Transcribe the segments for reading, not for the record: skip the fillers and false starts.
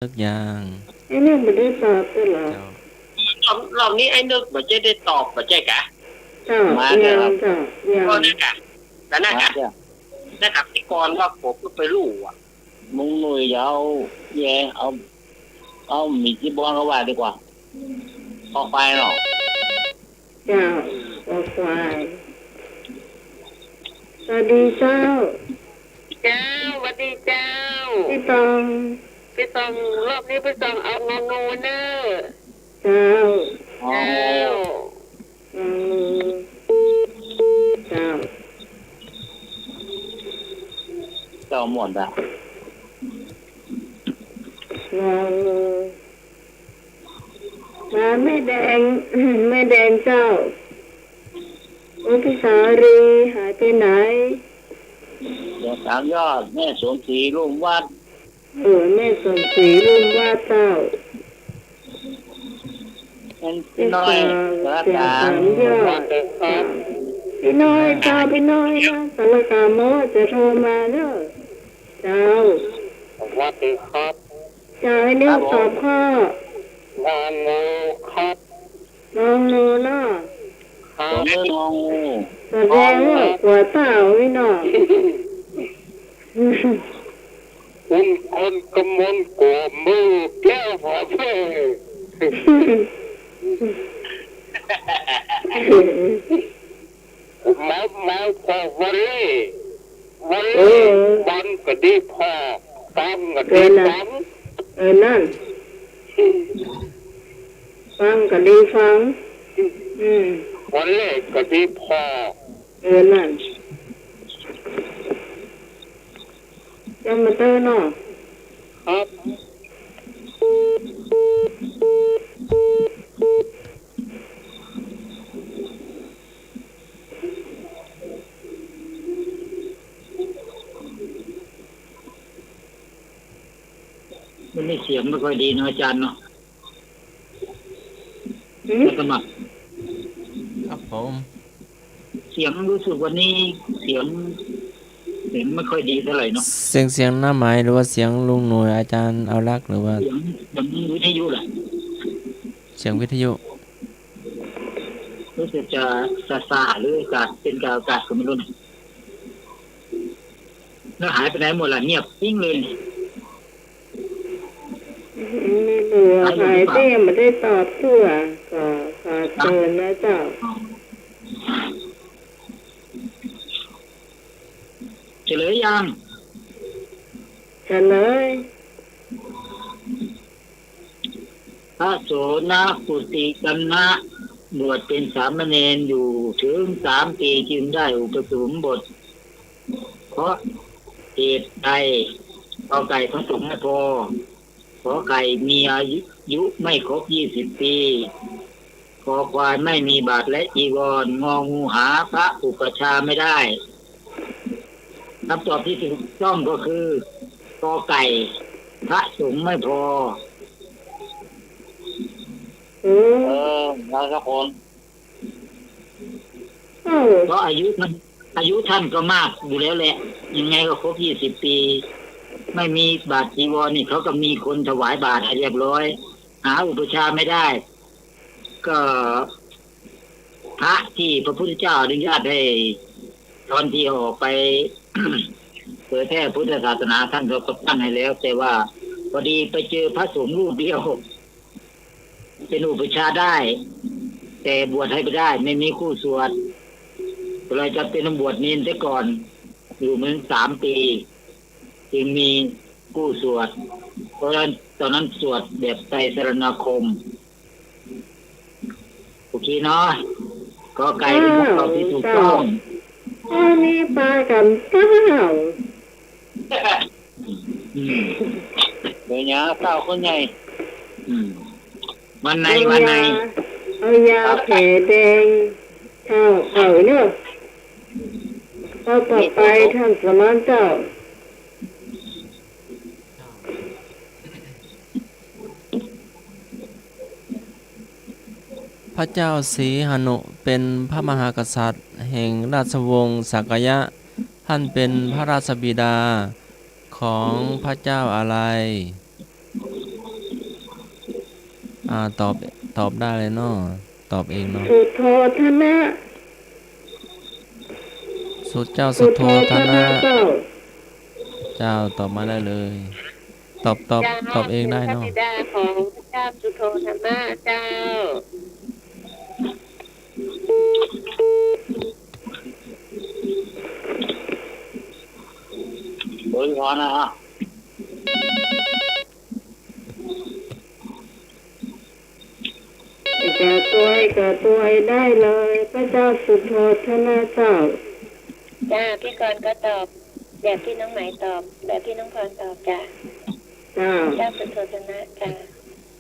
เลิกยังไอ้เนี่ยมันได้ตอบด้วยเหรอเจ้ารอบนี้ไอ้นึกบ่จะได้ตอบบ่ใช่กะเจ้ามายังเถอะครับเจ้ายังก็นั่นกะแล้วนั่นมากะเถอะนะครับที่ก่อนว่าผมก็ไปรู้อ่ะมุงหนุ่ยเดี๋ยวเอามีจีบอลเข้าว่าดีกว่าพอไฟเนาะเจ้าโอควายสวัสดีเจ้าเจ้าสวัสดีเจ้าพี่ตองพี่ตองรอบนี้พี่ตองเอางงงูเนอะเจ้าอ๋อ เจ้าอืมเจ้าเจ้าหมดอ่ะงองูมาแม่แดง แม่แดงเจ้าโอ้พี่สารีหายไปไหนเดี๋ยวสามยอดแม่สวมสีร่มวัดแม่สมศรีรุ่มว่าเจ้าเป็นพี่น้อยกระดาษ ยอดพี่น้อยเจ้าพี่น้อยนะสารคามโมจะโทรมาเนอะเจ้าสวัสดีครับเจ้าให้เรียกตอบข้อง องูครับน้องโนเนาะ ตัวเรื่องงงู แสดงว่าหัวเต่าพี่น้อง คุณคนกำมลกวมือแก้วหัวเพ่มาพอวันเล่วันก็ดีพอตั้งก็ดีตั้งนั่นฟังก็ดีฟังวันเล่ก็ดีพอนั่นจำมาเตอร์เนาะครับมันไม่เสียงไม่ค่อยดีนะอาจารย์เนาะสมัครครับผม เสียงรู้สึกวันนี้เสียงไม่ค่อยดีเท่าไหร่เนาะเสียงหน้าไม้หรือว่าเสียงลุงหน่วยอาจารย์เอารักหรือว่าเสียงวิทยุแหละเสียงวิทยุรู้สึกจะซาหรืออากาศเป็นกาวอากาศก็ไม่รู้นะแล้วหายไปไหนหมดล่ะเงียบปิ้งเลยไม่เหลือหายเต้ไม่ได้ตอบเพื่อก็เชิญนะเจ้าเฉลยยังเฉลยพระโสนกุติกันนะบวชเป็นสามเณรอยู่ถึง3 ปีจึงได้อุปสมบทเพราะเหตุใดขอไก่พระสงฆ์ไม่พอขอไก่มีอายุไม่ครบ20 ปีขอควายไม่มีบาทและจีวรงองูหาพระอุปชาไม่ได้คำตอบที่ถูกต้องก็คือกอไก่พระสงฆ์ไม่พอแล้วก็คนเพราะอายุท่านก็มากอยู่แล้วแหละยังไงก็ครบ20 ปีไม่มีบาทจีวรนี่เขาก็มีคนถวายบาทให้เรียบร้อยหาอุปชาไม่ได้ก็พระที่พระพุทธเจ้าอนุญาตให้ตอนที่ออกไป เผยแพร่พุทธศาสนาท่านก็ตั้งให้แล้วแต่ว่าพอดีไปเจอพระสงฆ์รูปเดียวเป็นอุปชาได้แต่บวชให้ไม่ได้ไม่มีคู่สวดเลยจะเป็นบวชเนรซะก่อนอยู่เหมือน3 ปีจึงมีคู่สวดเพราะฉะนั้นตอนนั้นสวดแบบไตรสรณคมโอเคเนาะก็ไกลเป็นคำตอบที่ถูกต้องอันนี้ปลากันเก้าเดี๋ยวนี้เก้าคนใหญ่วันไหนเอายาแผลแดงเขาเนอะต่อไปท่านสมานเจ้าพระเจ้าศรีหนุเป็นพระมหากษัตริย์แห่งราชวงศ์สักยะท่านเป็นพระราชบิดาของพระเจ้าอะไร ตอบได้เลยเนาะตอบเองเนาะ สุโธธนะ สุเจ้าสุโธธนะ เจ้า เจ้าตอบมาได้เลย ตอบเองได้ พระ เนาะ บิดาของพระเจ้าสุโธธนะเจ้า โอ้ยพอนะฮะ แก่ตัวให้แก่ตัวให้ได้เลย พระเจ้าสุโธธนะเจ้า จ้าพี่กรณ์ก็ตอบแบบที่น้องไหมตอบ แบบที่น้องพรตอบจ้า เจ้า เจ้าสุโธธนะจ้า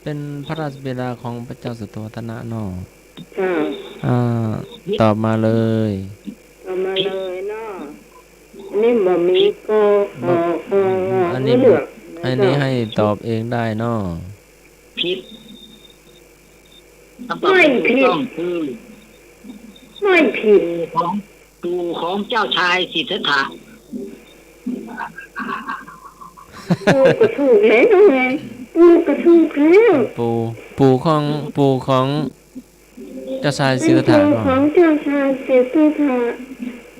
เป็นพระราชบิดาของพระเจ้าสุโธธนะเนาะ เจ้า ตอบมาเลย เอามาเลยเนาะอันนี้บ่มีก็อันนี้ เลือก อันนี้ให้ตอบเองได้เนาะ ผิดคำตอบที่ถูกต้องคือ ไม่ผิด ปู่ของเจ้าชายสิทธัตถะ ปูก็ถูกแล้วไงปูก็ถูกแล้ว ปู่ของเจ้าชายสิทธัตถะ เป็น เนาะ ของเจ้าชายสิทธัตถะ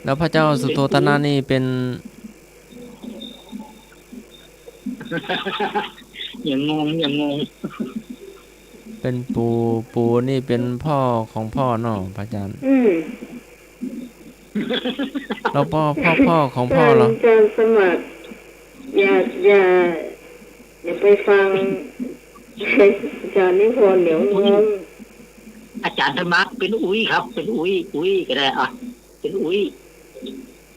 แล้วพระเจ้าสุโธธนะนี่เป็น อย่างงง เป็นปู่นี่เป็นพ่อของพ่อเนาะพระอาจารย์ แล้วพ่อของพ่อเหรอ อาจารย์สมัครอย่าไปฟังอาจารย์นิพนธ์เดี๋ยวงง อาจารย์ธรรมะเป็นอุ้ยครับ เป็นอุ้ยก็ได้อ่ะเป็นอุ้ย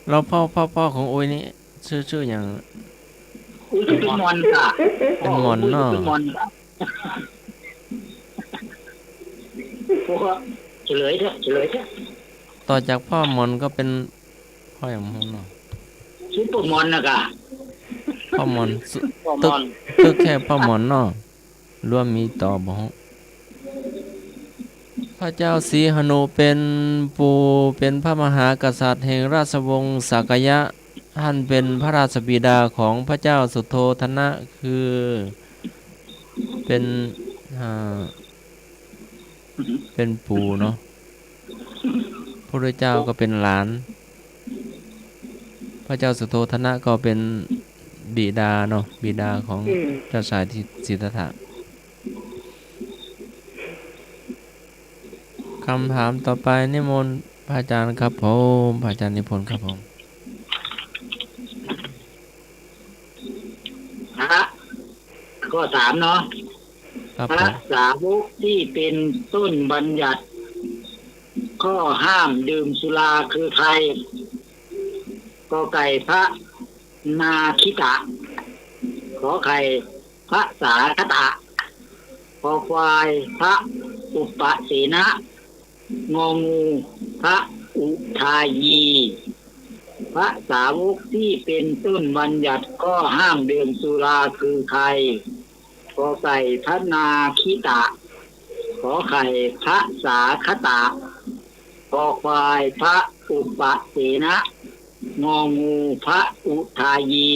แล้วพ่อของอุ้ยนี่ชื่ออย่าง อุ้ยเป็นมอนค่ะ เป็นมอนเนาะ เป็นมอนค่ะพวกเฉลยเถอะ ต่อจากพ่อหมอนก็เป็นพ่ออย่างมอนเนาะ ซุปเปอร์มอนนะค่ะ พ่อหมอน พ่อม ตึก อน ตึกแค่พ่อหมอนเนาะรวมมีต่อบ่พระเจ้าศรีหนุเป็นเป็นพระมหากษัตริย์แห่งราชวงศ์สักยะท่านเป็นพระราชบิดาของพระเจ้าสุโธธนะคือเป็นเป็นปู่เนาะพระพุทธเจ้าก็เป็นหลาน พระเจ้าสุโธธนะก็เป็นบิดาเนาะบิดาของเจ้าชายสิทธัตถะคำถามต่อไปนิมนต์พระอาจารย์ครับผมพระอาจารย์นิพนธ์ครับผม พระข้อ 3เนาะ ครับ พ ผ ระ ม สาวกที่เป็นต้นบัญญัติ ข้อห้ามดื่มสุราคือใครกอไก่พระนาคิตะขอไข่พระสาคตะคอควายพระอุปเสนะงองูพระอุทายี พระสาวกที่เป็นต้นบัญญัติก็ห้ามดื่มสุราคือใครกอไก่พระนาคิตะขอไข่พระสาคตะคอควายพระอุปเสนะงองูพระอุทายี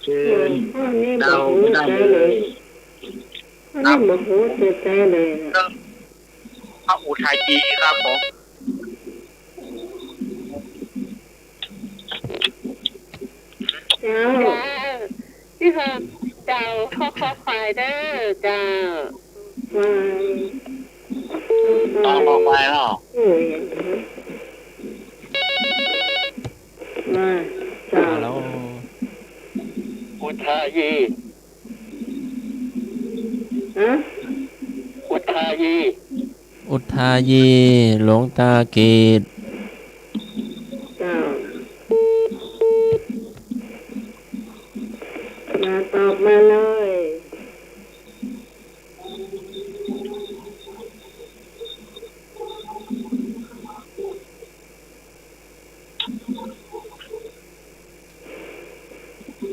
เชิญ ข้อนี้บ เรา อกหู ได้ ใจ เล เลย ย ข้อนี้บอกหูใจเลยนะ พระอุทัยยีครับผม เจ้า จ้าพี่พรเจ้าข้อควายเด้อเจ้า ฟัง ต่อไปเนาะ โอ้ยมาเจ้า แล้ว อุทัยยี ฮะ อุทัยยี อุทายีหลวงตาเกต เจ้ามาตอบมาเลย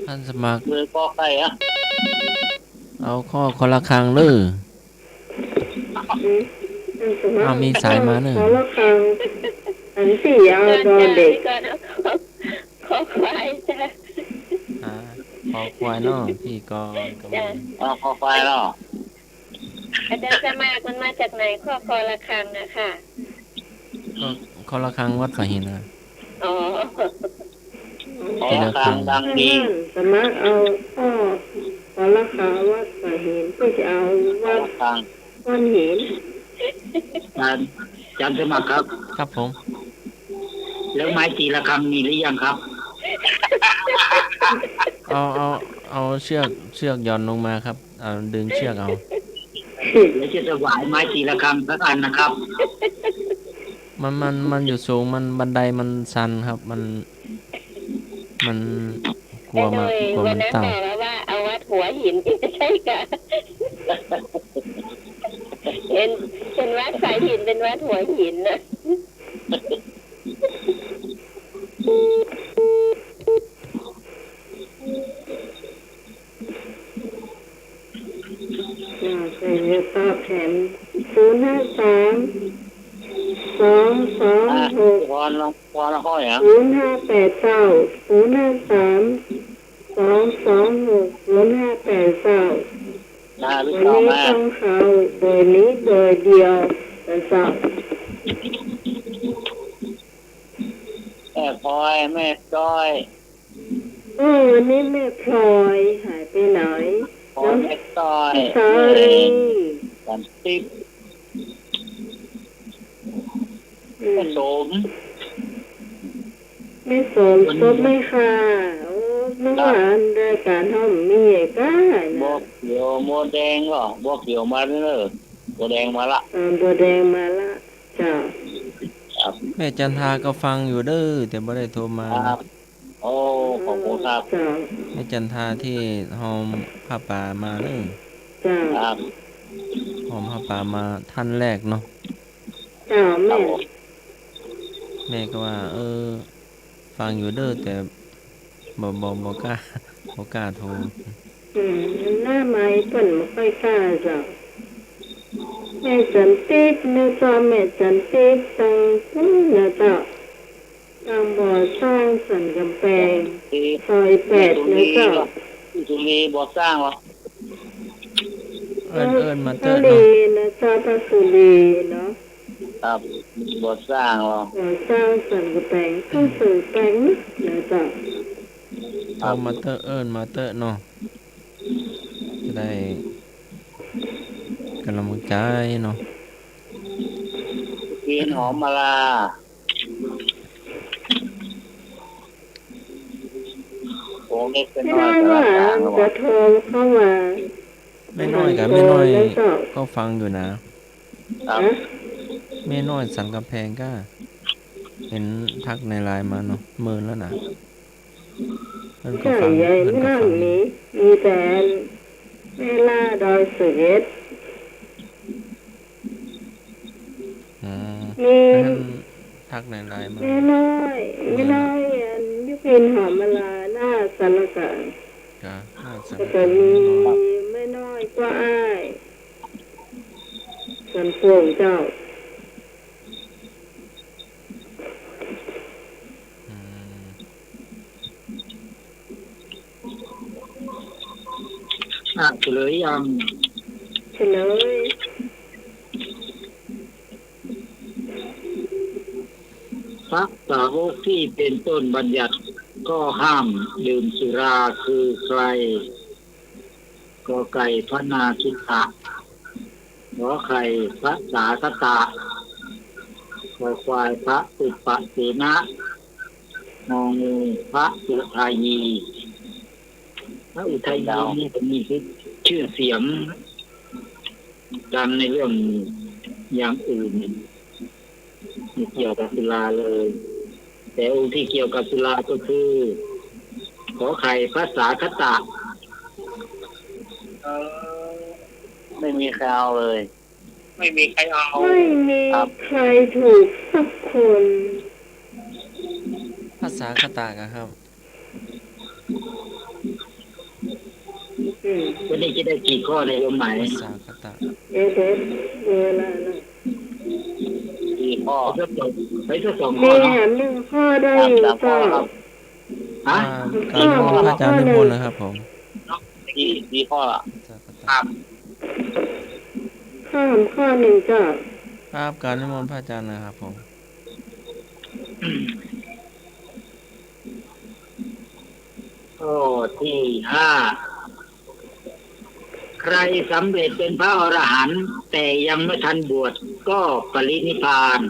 ท่านสมัคร เลยกอไก่อะ เอาข้อคนละครังเด้อ มีสายมาเนอะ ขอละครังอันสี่เอาดอเด็ก พี่กรณ์เอาข้อควายจ้า อ่า ขอควายเนาะพี่กรกำ จ้ะ ลัง พอไฟเนาะ อาจารย์สมากมันมาจากไหนข้อคอระฆังอะค่ะ ก็คอละครังวัดฝาหินนะ อ๋อ ขอทางดังดี สมัครเอาพ่อขอราคาวัดป่าหินก็จะเอา ขอ วัด ทาง ก้อนหิน อาจารย์สมัครครับ ครับผม แล้วไม้ตีระฆังมีหรือยังครับ เอาเชือกหย่อนลงมาครับเอาดึงเชือกเอา แล้วจะถวายไม้ตีระฆังสักอันนะครับ มันอยู่สูงมันบันไดมันชันครับ มันกลัว แต่โด มาก ย กลัว วั มัน น นั้น ต่ บอกแล้วว่าเอาวัดหัวหินไม่ใช่ค่ะเป็นวัดสายหินเป็นวัดหัวหินนะ จะตอบแทน053 226 พรละห้อยอ่ะ 0589 053 226 0589 นาหรือ วัน เปล่า นี้ แม่ ต้องเขาโดยนี้โดยเดียวนะครับ แม่พลอยแม่จ้อย วันนี้แม่พลอยหายไปไหน พลอยแม่จ้อย สาลี กันติ๊บแม่สม ไม่สมทบไม่ค่ะโอ้เมื่อวานรายการห้องมีก็ บ นะ วกเขียวโมวแดงก็บวกเขียวมาเรื่อยโมวแดงมาละ บัวแดงมาละจ้า ครับ ำแม่จันทาก็ฟังอยู่เด้อแต่ไม่ได้โทรมา ครับโอ้ขอบคุณครับ จ้า แม่จันทาที่หอมผ้าป่ามาเด้อ จ้า ครับ หอมผ้าป่ามาท่านแรกเนาะ จ้า ครั แม่ บผม แม่ก็ว่า ฟังอยู่เด้อแต่บ่กล้าบ่กล้าโทร หน้าไม้เปิ่นไม่ค่อยกล้าจ้าแม่จันติ๊กเนื้อจ้าแม่จันติ๊กตังเนื้อจ้าตังบ่อสร้างสันกำแพง ที่ ซอย8เนื้อจ้า สุรีบอสร้างวะ เอิ้นมาเตอ ทะ ร์ เล เนาะ นะจ้าพระสุรีเนาะ ครับบอสร้างวะ บ่อสร้างสันกำแพงเข้าสู่แปลงนะจ้า เอามาเตอร์เอิ้นมาเตอร์เนาะจะได้กำลังใจเนาะ กินหอมมะลาโอ้เล็กเป็น ไม่ น้อ ได้ ยตลา ว่า ดกลางวะ จะโทรเข้ามา ไม่น้อยกับไม่น้อยก็ฟังอยู่นะ ครับ นะ แม่น้อยสันกำแพงก็ เห็นทักในไลน์มาเนาะหมื่นแล้วนะเพิ่นก็ ใช่ ฟัง ใหญ่ เพิ่นก็ นั่น ฟัง มีแต่เวลาดอยสุเอ็ด อืม มี เพิ่นทักในไลน์มา ไม่น้อยอันยุพินหอมมาลาหน้าสารกลาง ก็น่าสัน ก็ กำแพ จะ ง มี เนาะ ไม่น้อยกว่าอ้ายส่วนพวงเจ้า อืม เฉลยยัง เฉลย พระสาวกที่เป็นต้นบัญญัติก็ห้ามดื่มสุราคือใครกอไก่พระนาคิตะขอไข่พระสาคตะขอควายพระอุปเสนะงองูพระอุทัยยีพระอุทัยยีนี่จะมีชื่อเสียงดังในเรื่องอย่างอื่นไม่เกี่ยวกับสุราเลย แต่องค์ที่เกี่ยวกับสุราก็คือ ขอไข่พระสาคตะ ไม่มีใครเอาเลย ไม่มีใครเอา ไม่มีใครถูกสักคน ภาษาคตากะครับ วันนี้จะได้กี่ข้อในโยมไหม ภาษาคตา เด็ดเวลานะ สี่ข้อ ไปทดสอบ มี ข้อเนาะ แหม1 ข้อได้ สาม อยู่ สามข้อ เจ้า ครับ ฮะ การนิมนต์พระอาจารย์นิมนต์นะครับผม ที่ข้อครับ ข้อหนึ่งเจ้า ครับการนิมนต์พระอาจารย์นะครับผม ข้อที่ห้าใครสำเร็จเป็นพระอรหันต์แต่ยังไม่ทันบวชก็ปรินิพพาน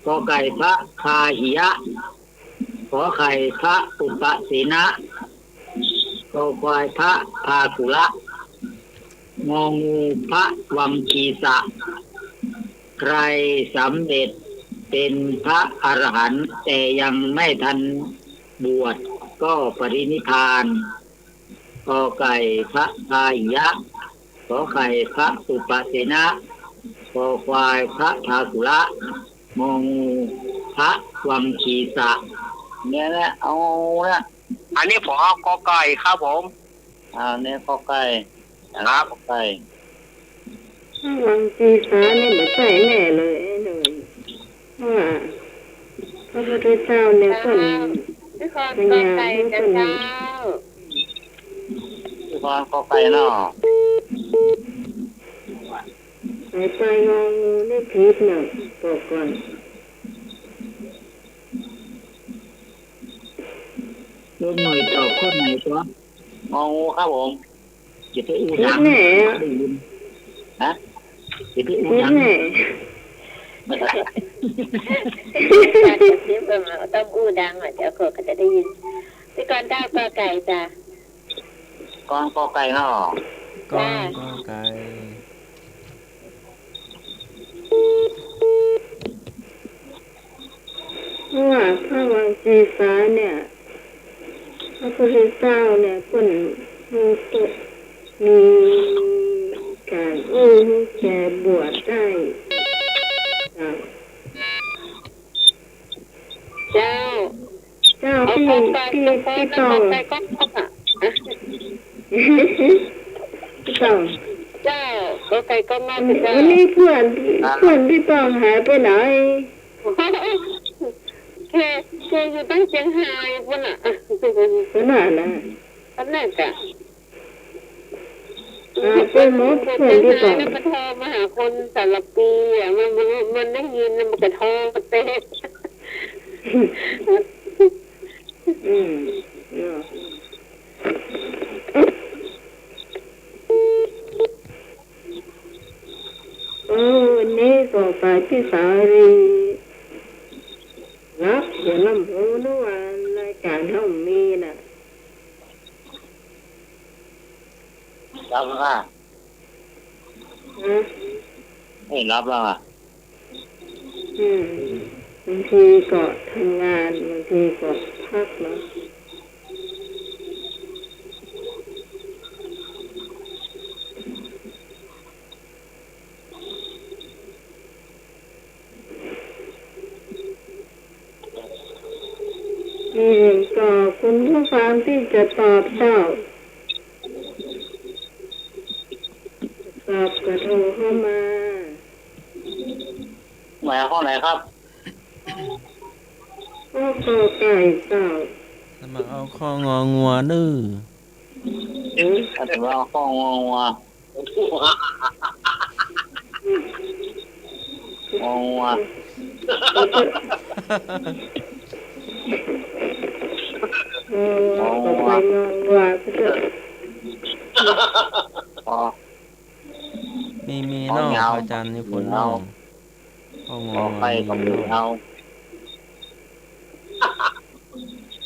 กอไก่พระพาหิยะขอไข่พระอุปสินะกอควายพระพากุละงองูพระวังคีสะใครสำเร็จเป็นพระอรหันต์แต่ยังไม่ทันบวชก็ปรินิพพานกอไก่พระพาหิยะขอไข่พระอุปสินะกอควายพระพากุละงองูพระวังคีสะเนี่ยนะเอานะ อันนี้ผมเอากอไก่ครับผม เนี่ยกอไก่ ครับ กอไก่ วังจีสาเนี่ยเหมือนใส่แน่เลยเลยว่าพระพุทธเจ้าเนี่ยคน พี่คอนกอไก่จะเช้า คือว่ากอไก่เนาะ หายใจงองูนี่ผิดหนึ่งบอกก่อน รวมหน่วยตอบข้อไหนตัวงองูครับผมจะไปอู ผิ ดั ด ง แน่ ฮะจะไปอู ผิด ดัง แน่ การจะซิบมาต้องอู้ดังอ่ะเดี๋ยวเขาก็จะได้ยินพี่กอนได้กอไก่จ้ะ กองกอไก่เนาะ กองกอไก่ เพราะว่าพระวังจีสาเนี่ยพระพุทธเจ้าเนี่ยคนมีการแก่บวชได้เจ้าเจ้าเจ้า เอา ที่ กอไก่ ที่ กอ ที่ ไก่ ต้อง ไก่ก็อ่ะ ที่ต้อง เจ้ากอไก่ก็มาเป็นเจ้า วันนี้เพื่อนที่ต้องหายไปไหน แค่อยู่ตั้งเชียงรายปุ่นอ่ะ ขนาดนะ อันนั้นจ้ะ เป็นมด เชีย เพื่อน ง ที่ รา ต้อย ง นั่นมันโทรมาหาคนสารปีอ่ะมันได้ยินมันก็โทรมาเตะ อืมเนาะวันนี้ก็ไปที่สารีรับเดี๋ยวลำรู้นะว่ารายการเขามีน่ะ รับแล้วอ่ะ นะ ไม่รับแล้วอ่ะ บางทีก็ทำงานบางทีก็พักเนาะก็คุณผู้ฟังที่จะตอบเจ้าตอบกระโทรเข้ามา หมายข้อไหนครับ ก็กอไก่เจ้า สมัครเอาข้ององัวดื้อ ถ้าถือว่าข้ององัวงองัว ต่อไปงอว่าก็จะ พอ มีเนอกอาจารย์นี่ฝนเนอกข้อง ขอ อ ไปกับมือเอ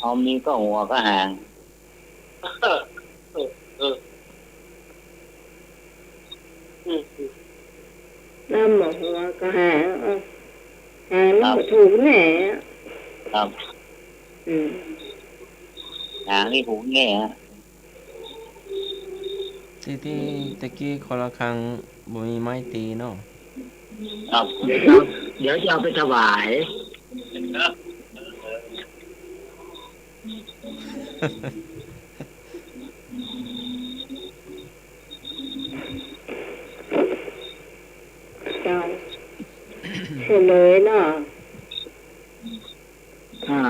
ามีก็หัวก็ห่าง น้ำหมอกหัวก็หาแล้วก็ถูกแหน่ ครับ อืม ห่างนี่หูแง่ฮะ ที่ตะกี้คนละครั้งบ่มีไม้ตีเนาะ ครับเดี๋ยวจะเอาไปถวาย เจ้าเฉลยเนาะ อ่า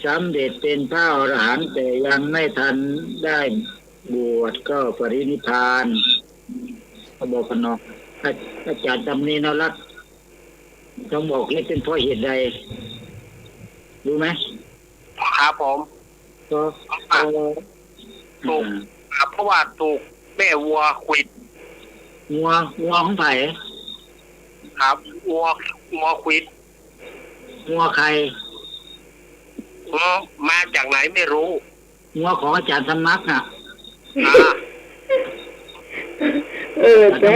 สำเร็จเป็นพระอรหันต์แต่ยังไม่ทันได้บวชก็ปรินิพพานเขาบอกกันเนาะอาจารย์จำนี้นะรักต้องบอกนี่เป็นเพราะเหตุใดรู้ไหม ครับผม ก็ถูกครับเพราะว่าถูกแม่วัวขวิด งัวของไผ่ ครับวัวขวิด งัวใคร มาจากไหนไม่รู้ งัวของอาจารย์สมัครน่ะ อ่า แต่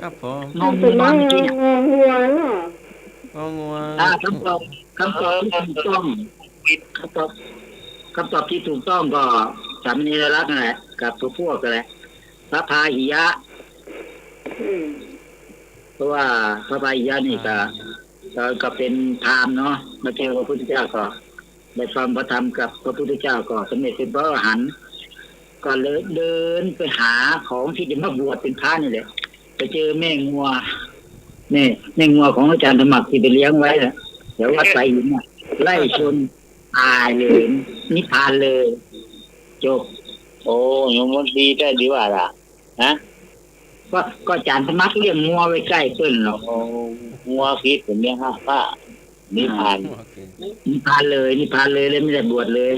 ครับผม งง ส งัว มัง เมื่อกี้เนี่ย หัวเนาะ งัว คำตอบที่ถูกต้องคำตอบที่ถูกต้องก็สามเณรรัตน์นั่นแหละกับตัวพวกกันแหละพระพาหิยะ เพราะว่าพระพาหิยะนี่ก็เป็นพราหมณ์เนาะมาเจอพระพุทธเจ้าก็ได้ฟังพระธรรมกับพระพุทธเจ้าก็สำเร็จเป็นพระอรหันต์ก็เลยเดินไปหาของที่จะมาบวชเป็นพระนี่แหละไปเจอแม่งัวแม่งัวของอาจารย์ธรรมะที่ไปเลี้ยงไว้น่ะเดี๋ยววัดไสหินน่ะไล่ชนตายเลยนิพพานเลยจบ โอ้ยมันดีได้ดีว่าล่ะนะ ก็อาจารย์ธรรมะเลี้ยงงัวไว้ใกล้เปิ้นหรอก โอ้งัวคิดเป็นเนี่ยฮะป้านิพพาน โอเค นิพพานเลยเลยไม่ได้บวชเลย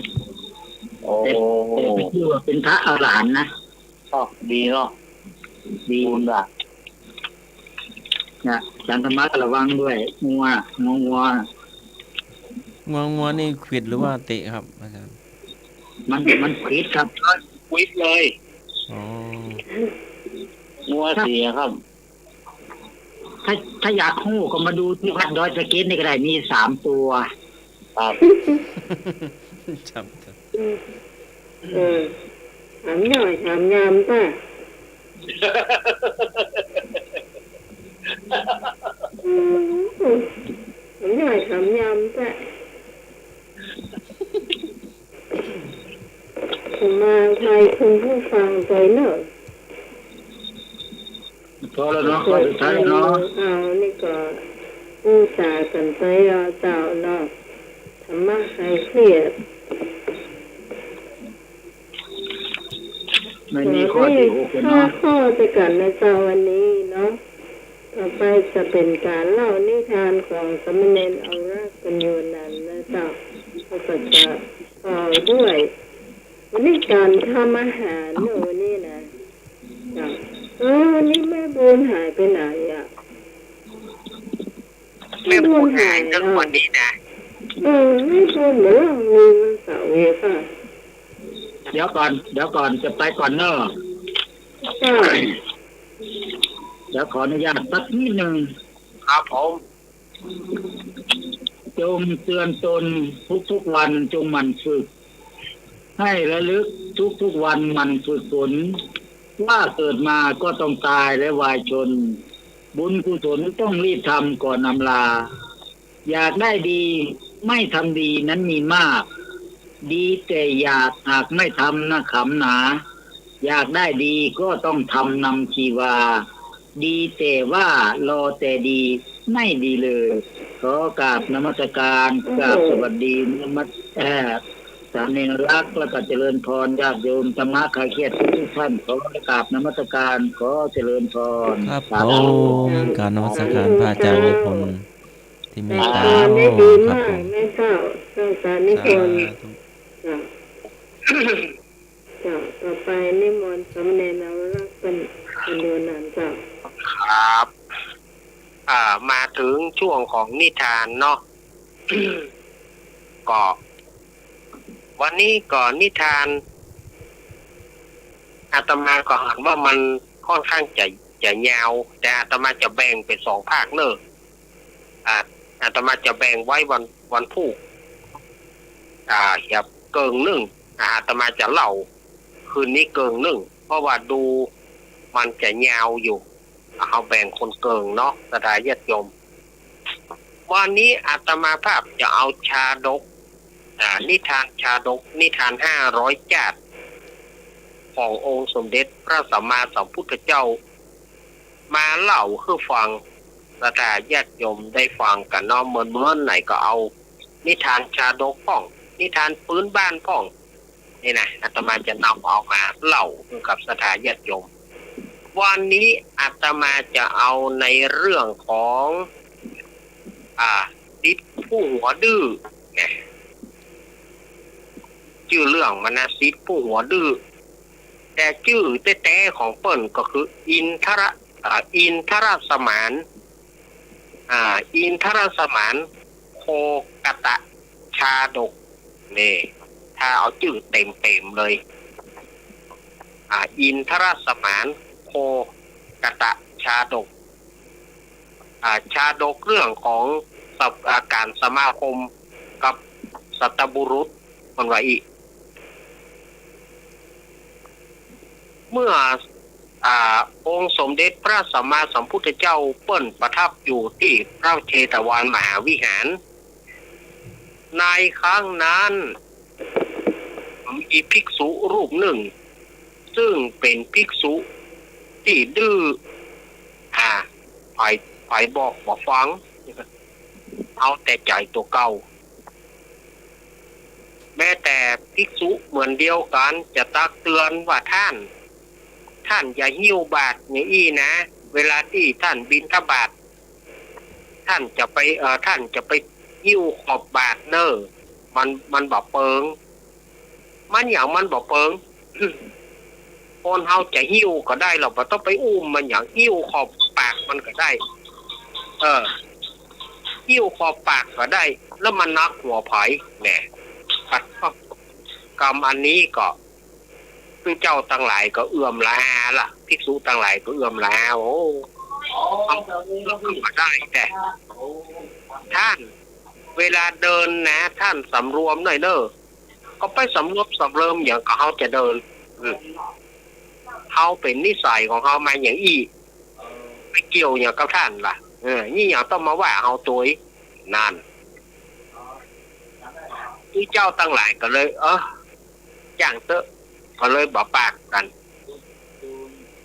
โอ้ แต่ไม่ชื่อว่าเป็นพระอรหันต์นะ ชอบดีเนาะ ดี บุญอ่ะ นะอาจารย์ธรรมะก็ระวังด้วยงัว งัวนี่ขวิดหรือว่าเตะครับอาจารย์ มันผิดครับ ขวิดเลย อ๋อ งัวเสียครับ ถ้าอยากคู่ก็มาดูที่วัดดอยสะเก็ดนี่ก็ได้มี3 ตัว ครับ จำ ถามหน่อยถามยามป่ะถามหน่อยถามยามป่ะมาใครคุณผู้ฟังใจเนอะ พอแล้วเนาะข้อสุดท้ายเนาะ เอานี่ก็อุตส่าห์กันใจเราเจ้าเนาะธรรมะใครเครียด ไม่มีข้อที่6 ห้า เนาะ ข้อด้วยกันในเจ้าวันนี้เนาะต่อไปจะเป็นการเล่านิทานของสมณเณรเอารักกันโยนันนะเจ้าก็จะต่อด้วยวันนี้การทำอาหารเนอะวันนี้นะเจ้าวันนี้แม่บุญหายไปไหนอ่ะ แม่พูดหายทั้งวันนี้นะ แม่บุญเหมือนเรามีวันเสาร์เองค่ะ เดี๋ยวก่อนจะไปก่อนเนาะ เจ้า เดี๋ยวขออนุญาตสักนิดนึง ครับผม จงเตือนตนทุกวันจงหมั่นฝึก ให้ระลึกทุกวันหมั่นฝึกฝนว่าเกิดมาก็ต้องตายและวายชน บุญกุศลต้องรีบทำก่อนอำลา อยากได้ดีไม่ทำดีนั้นมีมาก ดีแต่อยากหากไม่ทำนะขำหนา อยากได้ดีก็ต้องทำนำชีวา ดีแต่ว่ารอแต่ดีไม่ดีเลย ขอกราบนมัสการกราบสวัสดีนมัสสามเณรรักและก็เจริญพรญาติโยมธรรมะคลายเครียดทุกท่านขอกราบนมัสการขอเจริญพร ครับผมการนมัสการพระอาจารย์นิพนธ์ที่เมตตา ได้ดี ครับ มาก ผม แม่เจ้าเจ้าสารนิพนธ์จ้ะจ้ะต่อไปนิมนต์สมณเณรเอารักเป็นโยนันจ้ะ ครับ มาถึงช่วงของนิทานเนาะ ก็วันนี้ก่อนนิทานอาตมาก็หันว่ามันค่อนข้างจะยาวแต่อาตมาจะแบ่งเป็น2 ภาคเนอะอาตมาจะแบ่งไว้วันพุธเกิงหนึ่งอาตมาจะเล่าคืนนี้เกิงหนึ่งเพราะว่าดูมันจะยาวอยู่เอาแบ่งคนเกิงเนาะกระดาญาติโยมวันนี้อาตมาภาพจะเอาชาดกนิทานชาดกนิทาน500 จาดขององค์สมเด็จพระสัมมาสัมพุทธเจ้ามาเล่าให้ฟังกระดาญาติโยมได้ฟังกันเนาะเหมือนไหนก็เอานิทานชาดกของ นิทานพื้นบ้านพ่องนี่นะอาตมาจะนำออกมาเล่ากับสถาญาติโยมวันนี้อาตมาจะเอาในเรื่องของติดผู้หัวดื้อเนี่ยชื่อเรื่องมันนะติดผู้หัวดื้อแต่ชื่อแท้ๆของเปิ้นก็คืออินทรสมานอินทรสมานโคกตะชาดกนี่ถ้าเอาชื่อเต็มๆเลยอินทรสมานโคกตะชาดกชาดกเรื่องของการสมาคมกับสัตบุรุษคนว่าอีกเมื่อองค์สมเด็จพระสัมมาสัมพุทธเจ้าเปิ้นประทับอยู่ที่พระเชตวันมหาวิหารในครั้งนั้นมีภิกษุรูปหนึ่งซึ่งเป็นภิกษุที่ดื้อไปบอกฟังเอาแต่ใจตัวเก่าแม้แต่ภิกษุเหมือนเดียวกันจะตักเตือนว่าท่านอย่าหิ้วบาตรอย่างอี้นะเวลาที่ท่านบิณฑบาตท่านจะไปหิ้วขอบบาตรเนอมันบ่เปิงมันอย่างมันบ่เปิง คนเฮาจะหิ้วก็ได้เราบ่ต้องไปอุ้มมันอย่างหิ้วขอบปากมันก็ได้หิ้วขอบปากก็ได้แล้วมันนักหัวไผ่แหน่กรรมอันนี้ก็คือเจ้าทั้งหลายก็เอื้อมละอาล่ะภิกษุทั้งหลายก็เอื้อมละอาโอ้เราก็ได้แต่ท่านเวลาเดินนะท่านสำรวมหน่อยเด้อก็ไปสำรวมสำเริมอย่างเขาจะเดินเขาเป็นนิสัยของเขามาอย่างอี้ไม่เกี่ยวอย่างกับท่านล่ะนี่อย่างต้องมาว่าเอาตัวนั่นที่เจ้าตั้งหลายก็เลยอย่างเตอะก็เลยบ่ปากกัน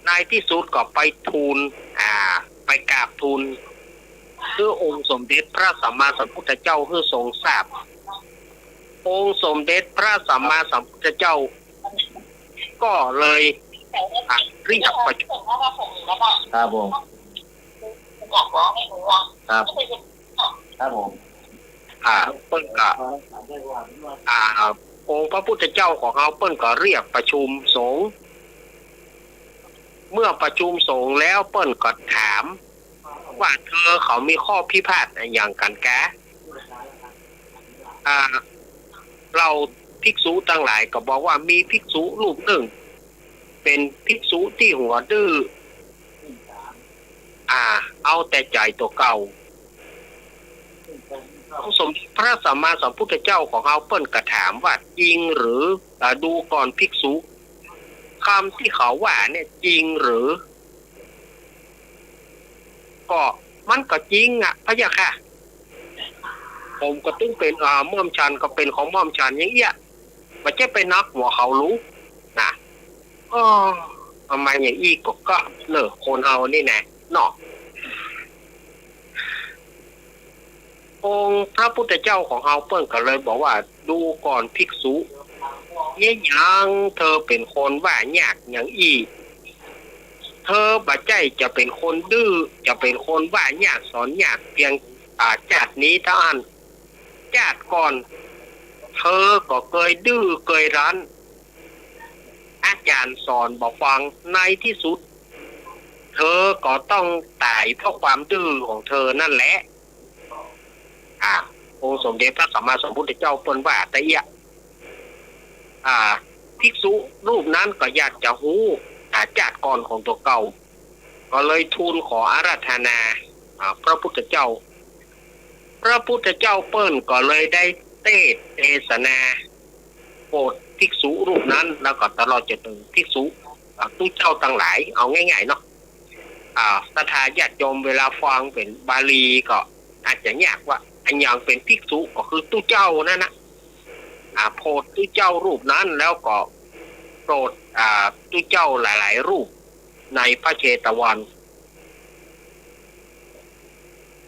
ในที่สุดก็ไปทูลไปกราบทูลเพื่อองค์สมเด็จพระสัมมาสัมพุทธเจ้าเพื่อทรงทราบองค์สมเด็จพระสัมมาสัมพุทธเจ้าก็เลยเรียกประชุมครับผมครับครับผมเปิ้นก็องค์พระพุทธเจ้าของเขาเปิ้นก็เรียกประชุมสงฆ์เมื่อประชุมสงฆ์แล้วเปิ้นก็ถามว่าเขามีข้อพิพาทอย่างกันแกเราภิกษุทั้งหลายก็บอกว่ามีภิกษุรูปหนึ่งเป็นภิกษุที่หัวดื้อเอาแต่ใจตัวเก่าสมพระสัมมาสัมพุทธเจ้าของเขาเปิ้นกระถามว่าจริงหรือดูก่อนภิกษุคำที่เขาว่าเนี่ยจริงหรือก็มันก็จริงพะยะค่ะผมก็ต้องเป็นม่อมชันก็เป็นของม่อมชันอย่างเงี้ยมันจะไปนักหัวเขารู้นะทำไมอย่างอี้ก็เนอะคนเอานี่แน่เนาะองค์พระพุทธเจ้าของเราเปิ้นก็เลยบอกว่าดูก่อนภิกษุยังเธอเป็นคนว่ายากอย่างอี้เธอบ่ใจจะเป็นคนดื้อจะเป็นคนว่ายากสอนยากเพียงจัดนี้เท่านั้นจัดก่อนเธอก็เคยดื้อเคยรั้นอาจารย์สอนบอกฟังในที่สุดเธอก็ต้องตายเพราะความดื้อของเธอนั่นแหละองค์สมเด็จพระสัมมาสัมพุทธเจ้าเปิ้นว่าแต่ภิกษุรูปนั้นก็อยากจะฮู้จัดก่อนของตัวเก่าก็เลยทูลขออาราธนาพระพุทธเจ้าพระพุทธเจ้าเปิ้นก็เลยได้เทศนาโปรดภิกษุรูปนั้นแล้วก็ตลอดจนถึงภิกษุทุกเจ้าทั้งหลายเอาง่ายๆเนาะศรัทธาญาติโยมเวลาฟังเป็นบาลีก็อาจจะยากว่าอันอย่างเป็นภิกษุก็คือตู้เจ้านั่นนะโปรดตู้เจ้ารูปนั้นแล้วก็โปรดตู้เจ้าหลายๆรูปในพระเชตวัน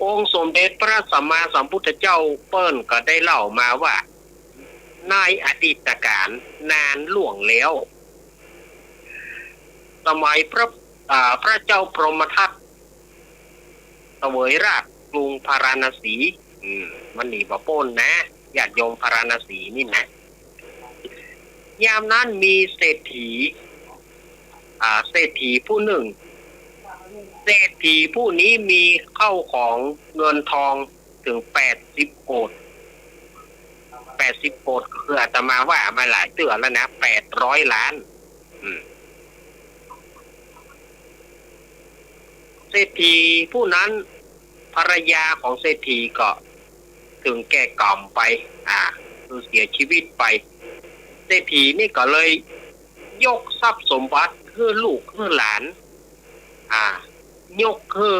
องค์สมเด็จพระสัมมาสัมพุทธเจ้าเปิ้นก็ได้เล่ามาว่า ในอดีตการนานล่วงแล้วสมัยพระเจ้าพรหมทัตเสวยราชกรุงพาราณสีมันหนีบ่พ้นนะญาติโยมพาราณสีนี่นะยามนั้นมีเศรษฐีผู้หนึ่งเศรษฐีผู้นี้มีเข้าของเงินทองถึง80 โกฏ80 โกฏคืออาตมาว่ามาหลายเตือนแล้วนะ800 ล้านเศรษฐีผู้นั้นภรรยาของเศรษฐีก็ถึงแก่กรรมไปคือเสียชีวิตไปเศรษฐีนี่ก็เลยยกทรัพย์สมบัติให้ลูกให้หลานยกให้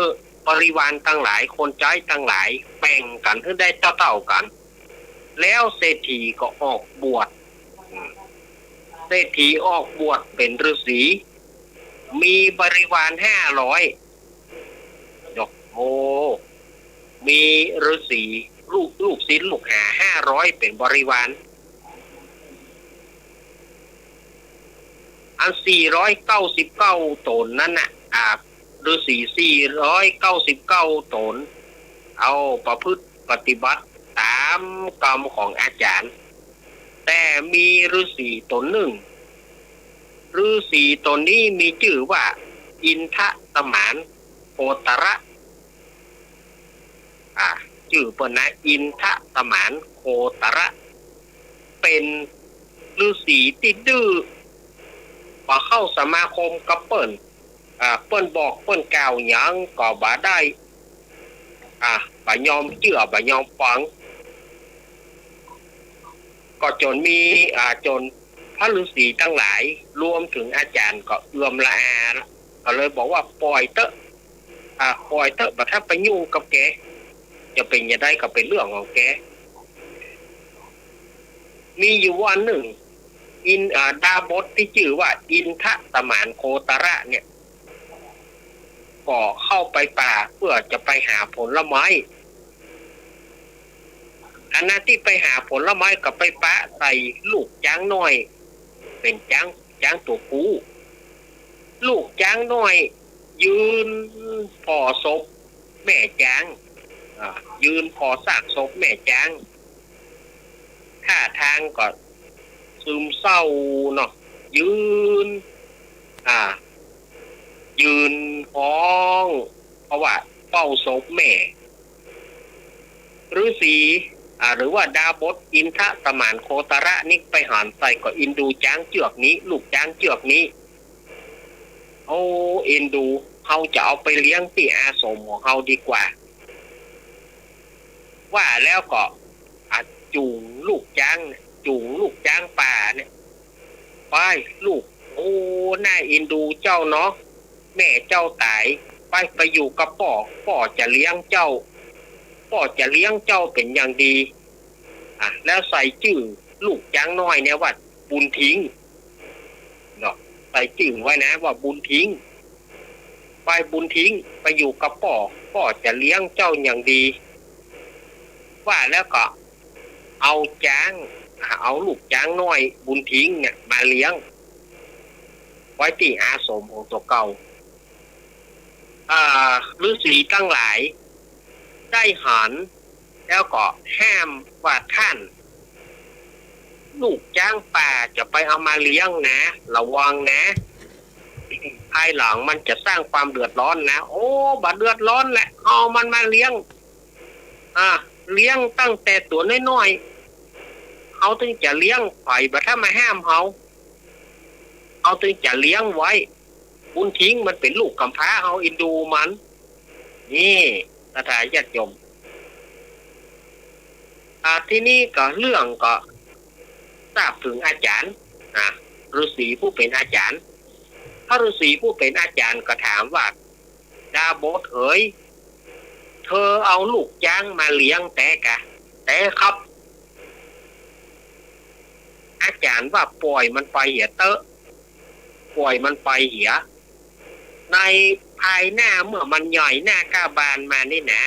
บริวารทั้งหลายคนใจทั้งหลายแบ่งกันให้ได้เท่ากันแล้วเศรษฐีก็ออกบวชเศรษฐีออกบวชเป็นฤาษีมีบริวาร500มีฤาษีลูกศิษย์ลูกหา500เป็นบริวารอัน499 ตนนั้นน่ะฤาษี499 ตนเอาประพฤติปฏิบัติตามกรรมของอาจารย์แต่มีฤาษีตนหนึ่งฤาษีตนนี้มีชื่อว่าอินทสมานโคตระชื่อเปิ้นนะอินทสมานโคตระเป็นฤาษีที่ดื้อพอเข้าสมาคมกับเปิ้นบอกเปิ้นกล่าวหยังก็บ่ได้บ่ยอมเชื่อบ่ยอมฟังก็จนมีจนพระฤาษีทั้งหลายรวมถึงอาจารย์ก็เอื้อมละอาก็เลยบอกว่าปล่อยเถอะบ่ถ้าไปยุ่งกับแกจะเป็นยังไงก็เป็นเรื่องของแกมีอยู่วันหนึ่งดาบทที่ชื่อว่าอินทสมานโคตระเนี่ยก็เข้าไปป่าเพื่อจะไปหาผลไม้อันนั้นที่ไปหาผลไม้ก็ไปปะใส่ลูกจ้างน้อยเป็นจ้างตัวผู้ลูกจ้างน้อยยืนพอศพแม่จ้างยืนพอซากศพแม่จ้างท่าทางก็ซึมเศร้าเนาะยืนห้องเพราะว่าเฝ้าศพแม่ฤาษีหรือว่าดาบทอินทสมานโคตระนี่ไปหันใส่ก็อินดูจ้างเจือกนี้ลูกจ้างเจือกนี้เอ็นดูเขาจะเอาไปเลี้ยงที่อาสมของเขาดีกว่าว่าแล้วก็จูงลูกจ้างป่าเนี่ยไปลูกน่าเอ็นดูเจ้าเนาะแม่เจ้าตายไปอยู่กับพ่อจะเลี้ยงเจ้าเป็นอย่างดีแล้วใส่ชื่อลูกจ้างน้อยเนี่ยว่าบุญทิ้งเนาะใส่ชื่อไว้นะว่าบุญทิ้งไปบุญทิ้งไปอยู่กับพ่อจะเลี้ยงเจ้าอย่างดีว่าแล้วก็เอาลูกจ้างน้อยบุญทิ้งเนี่ยมาเลี้ยงไว้ที่อาสมของตัวเก่าฤาษีทั้งหลายได้หันแล้วก็ห้ามว่าท่านลูกจ้างป่าจะไปเอามาเลี้ยงนะระวังนะภายหลังมันจะสร้างความเดือดร้อนนะบัดเดือดร้อนแหละเอามันมาเลี้ยงเลี้ยงตั้งแต่ตัวน้อยๆเขาถึงจะเลี้ยงไปบัดถ้ามาห้ามเขาถึงจะเลี้ยงไว้บุญทิ้งมันเป็นลูกกำพร้าเขาอินดูมันนี่สถานญาติโยมที่นี่ก็เรื่องก็ทราบถึงอาจารย์ฤาษีผู้เป็นอาจารย์พระฤาษีผู้เป็นอาจารย์ก็ถามว่าดาบทเอ๋ยเธอเอาลูกจ้างมาเลี้ยงแต่ครับอาจารย์ว่าปล่อยมันไปเหียในภายหน้าเมื่อมันใหญ่หน้ากาบานมานี่นะ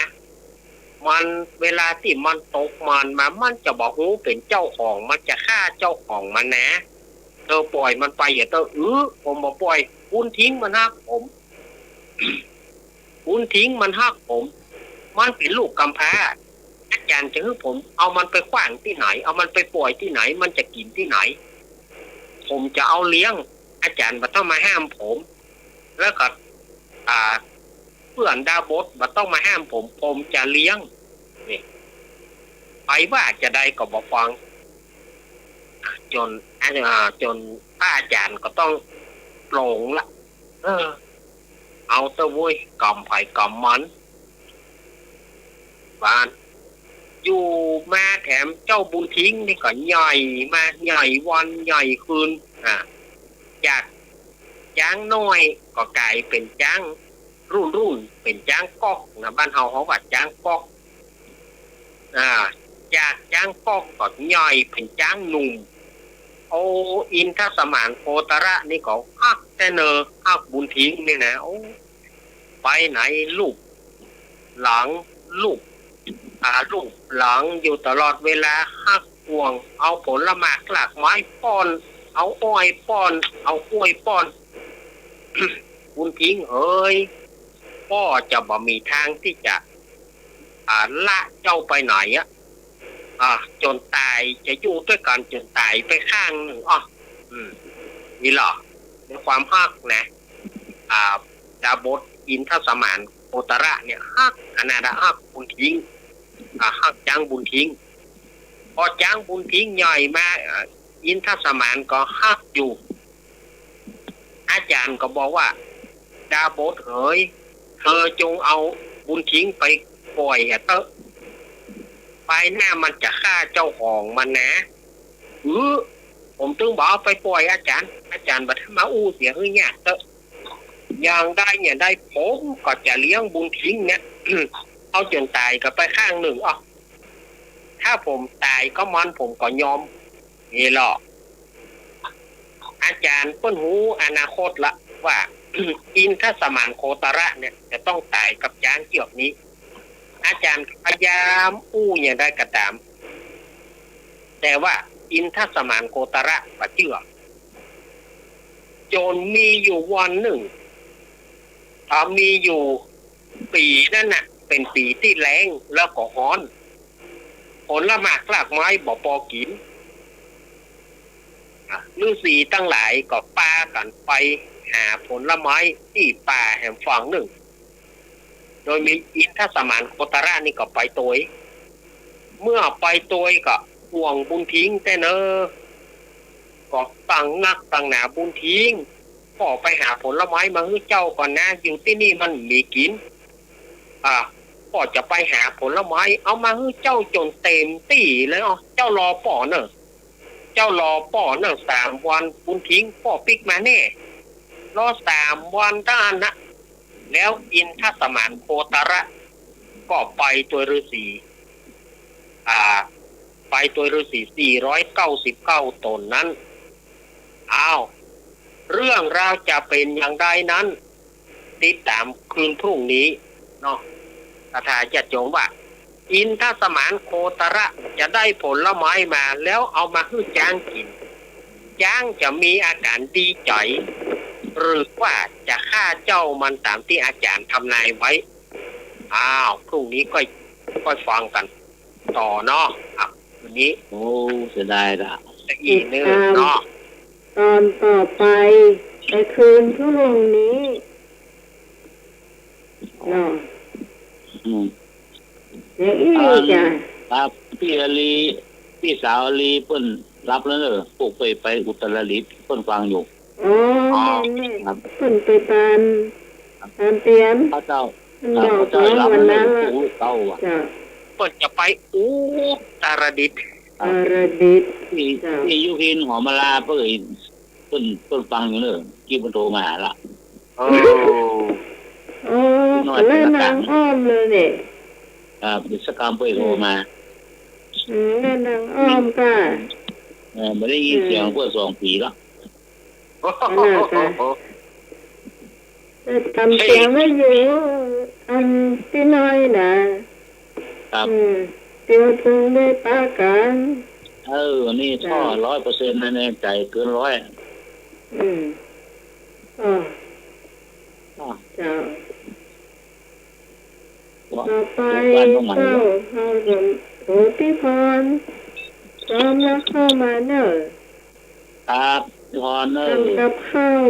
มันเวลาที่มันตกมันมามันจะบอกหูเป็นเจ้าของมันจะฆ่าเจ้าของมันนะเธอปล่อยมันไปอย่าเธอผมบอกปล่อยคุณทิ้งมันฮักผม คุณทิ้งมันฮักผมมันเป็นลูกกำพร้าอาจารย์จะให้ผมเอามันไปขว้างที่ไหนเอามันไปปล่อยที่ไหนมันจะกินที่ไหนผมจะเอาเลี้ยงอาจารย์มาต้องมาห้ามผมแล้วก็เพื่อนดาบดมาต้องมาห้ามผมจะเลี้ยงนี่ไปว่าจะได้ก็บอกฟังจนพระอาจารย์ก็ต้องโปร่งละเอาเต้าวุ้ยกำไผ่กำมันบ้านอยู่มาแถมเจ้าบุญทิ้งนี่ก็ใหญ่มาใหญ่วันใหญ่คืนจากจ้างน้อยก็กลายเป็นจ้างรุ่นเป็นจ้างก๊อกนะบ้านเฮาเขาว่าจ้างก๊อกจากจ้างก๊อกก็ใหญ่เป็นจ้างหนุ่มโออินทสมานโคตระนี่ก็ฮักแต่เนอฮักบุญทิ้งนี่นะโอ้ไปไหนลูกหลังลูกลูกหลังอยู่ตลอดเวลาฮักห่วงเอาผลไม้หลากไม้ป้อนเอาอ้อยป้อนเอากล้วยป้อน คุณทิ้งเฮ้ยพ่อจะบ่มีทางที่จะละเจ้าไปไหนจนตายจะอยู่ด้วยกันจนตายไปข้างหนึ่งนี่หรอในความฮักนะดาบดอินทสมานโอตระเนี่ยฮักอนาดาฮักบุญทิ้งฮักจ้างบุญทิ้งพอจ้างบุญทิ้งใหญ่มาอินทสมานก็ฮักอยู่อาจารย์ก็บอกว่าดาบดเฮ้ยเธอจงเอาบุญทิ้งไปปล่อยเตอะไปหน้ามันจะฆ่าเจ้าของมันนะผมตึงบอกไปปล่อยอาจารย์บัดมาเสียเฮ้ยเนี่ยเตอะอย่างได้เนี่ยได้ผมก็จะเลี้ยงบุญทิ้งเนี่ย เอาจนตายก็ไปข้างหนึ่งถ้าผมตายก็ผมก็ยอมนี่หรออาจารย์เปิ้นหูอนาคตละว่า อินทสมานโคตระเนี่ยจะต้องตายกับจ้างเกี่ยวนี้อาจารย์พยายามอย่างได้กระตามแต่ว่าอินทสมานโคตระปะเชื่อจนมีอยู่วันหนึ่งมีอยู่ปีนั่นน่ะเป็นปีที่แล้งแล้วก็ร้อนผลไม้รากไม้บ่พอกินฤาษีตั้งหลายก็ปากันไปหาผลไม้ที่ป่าแห่งฝั่งหนึ่งโดยมีอินทสมานโคตระนี่ก็ไปตัวเมื่อไปตัวก็ห่วงบุญทิ้งแต่เนอก็ตั้งนักตั้งหนาบุญทิ้งก็ไปหาผลไม้มาให้เจ้าก่อนนะอยู่ที่นี่มันมีกินก็จะไปหาผลไม้เอามาให้เจ้าจนเต็มที่เลยเจ้ารอป่อเนอะ3 วันบุญทิ้งป่อปิกมาแน่รอ3 วันด้านนะแล้วอินทสมานโคตระก็ไปตัวฤาษี499 ตนนั้นเรื่องราวจะเป็นอย่างไรนั้นติดตามคืนพรุ่งนี้เนาะถ้าจะจงว่าอินทสมานโคตระจะได้ผลไม้มาแล้วเอามาให้จ้างกินจ้างจะมีอาการดีใจหรือว่าจะฆ่าเจ้ามันตามที่อาจารย์ทำนายไว้พรุ่งนี้ก็ฟังกันต่อเนาะวันนี้โอ้เสียดายละอีกนึงเนาะตอนต่อไปในคืนพรุ่งนี้เนาะอย่างนี้จ้ะครับพี่อลีพี่สาวอลีเปิ้นรับแล้วเนอะพวกไปอุตรดิตถ์เปิ้นฟังอยู่แม่เปิ้นไปตามเตียนพระเจ้าวันนั้นเต้าว่ะเปิ้นจะไปอุตรดิตถ์ที่ยุพินหอมลาเปิ้นฟังอยู่เนอะกี่เปิ้นโทรมาละเล่นนางอ้อมเลยเนี่ยกิจกรรมเปิ้นโทรมาเล่นนางอ้อมก็ไม่ได้ยินเสียงเปิ้น2 ปีแล้วทำเสียงไม่อยู่อันที่น้อยนะ ครับ เตียวถึงได้ปากัน นี่ท่อ100%แน่ใจเกิน100อ๋อเจ้าต่อไปเจ้าเขาจะโหติพรพร้อมแล้วเข้ามาเนอะ ครับพรเนอ ทำกับข้าว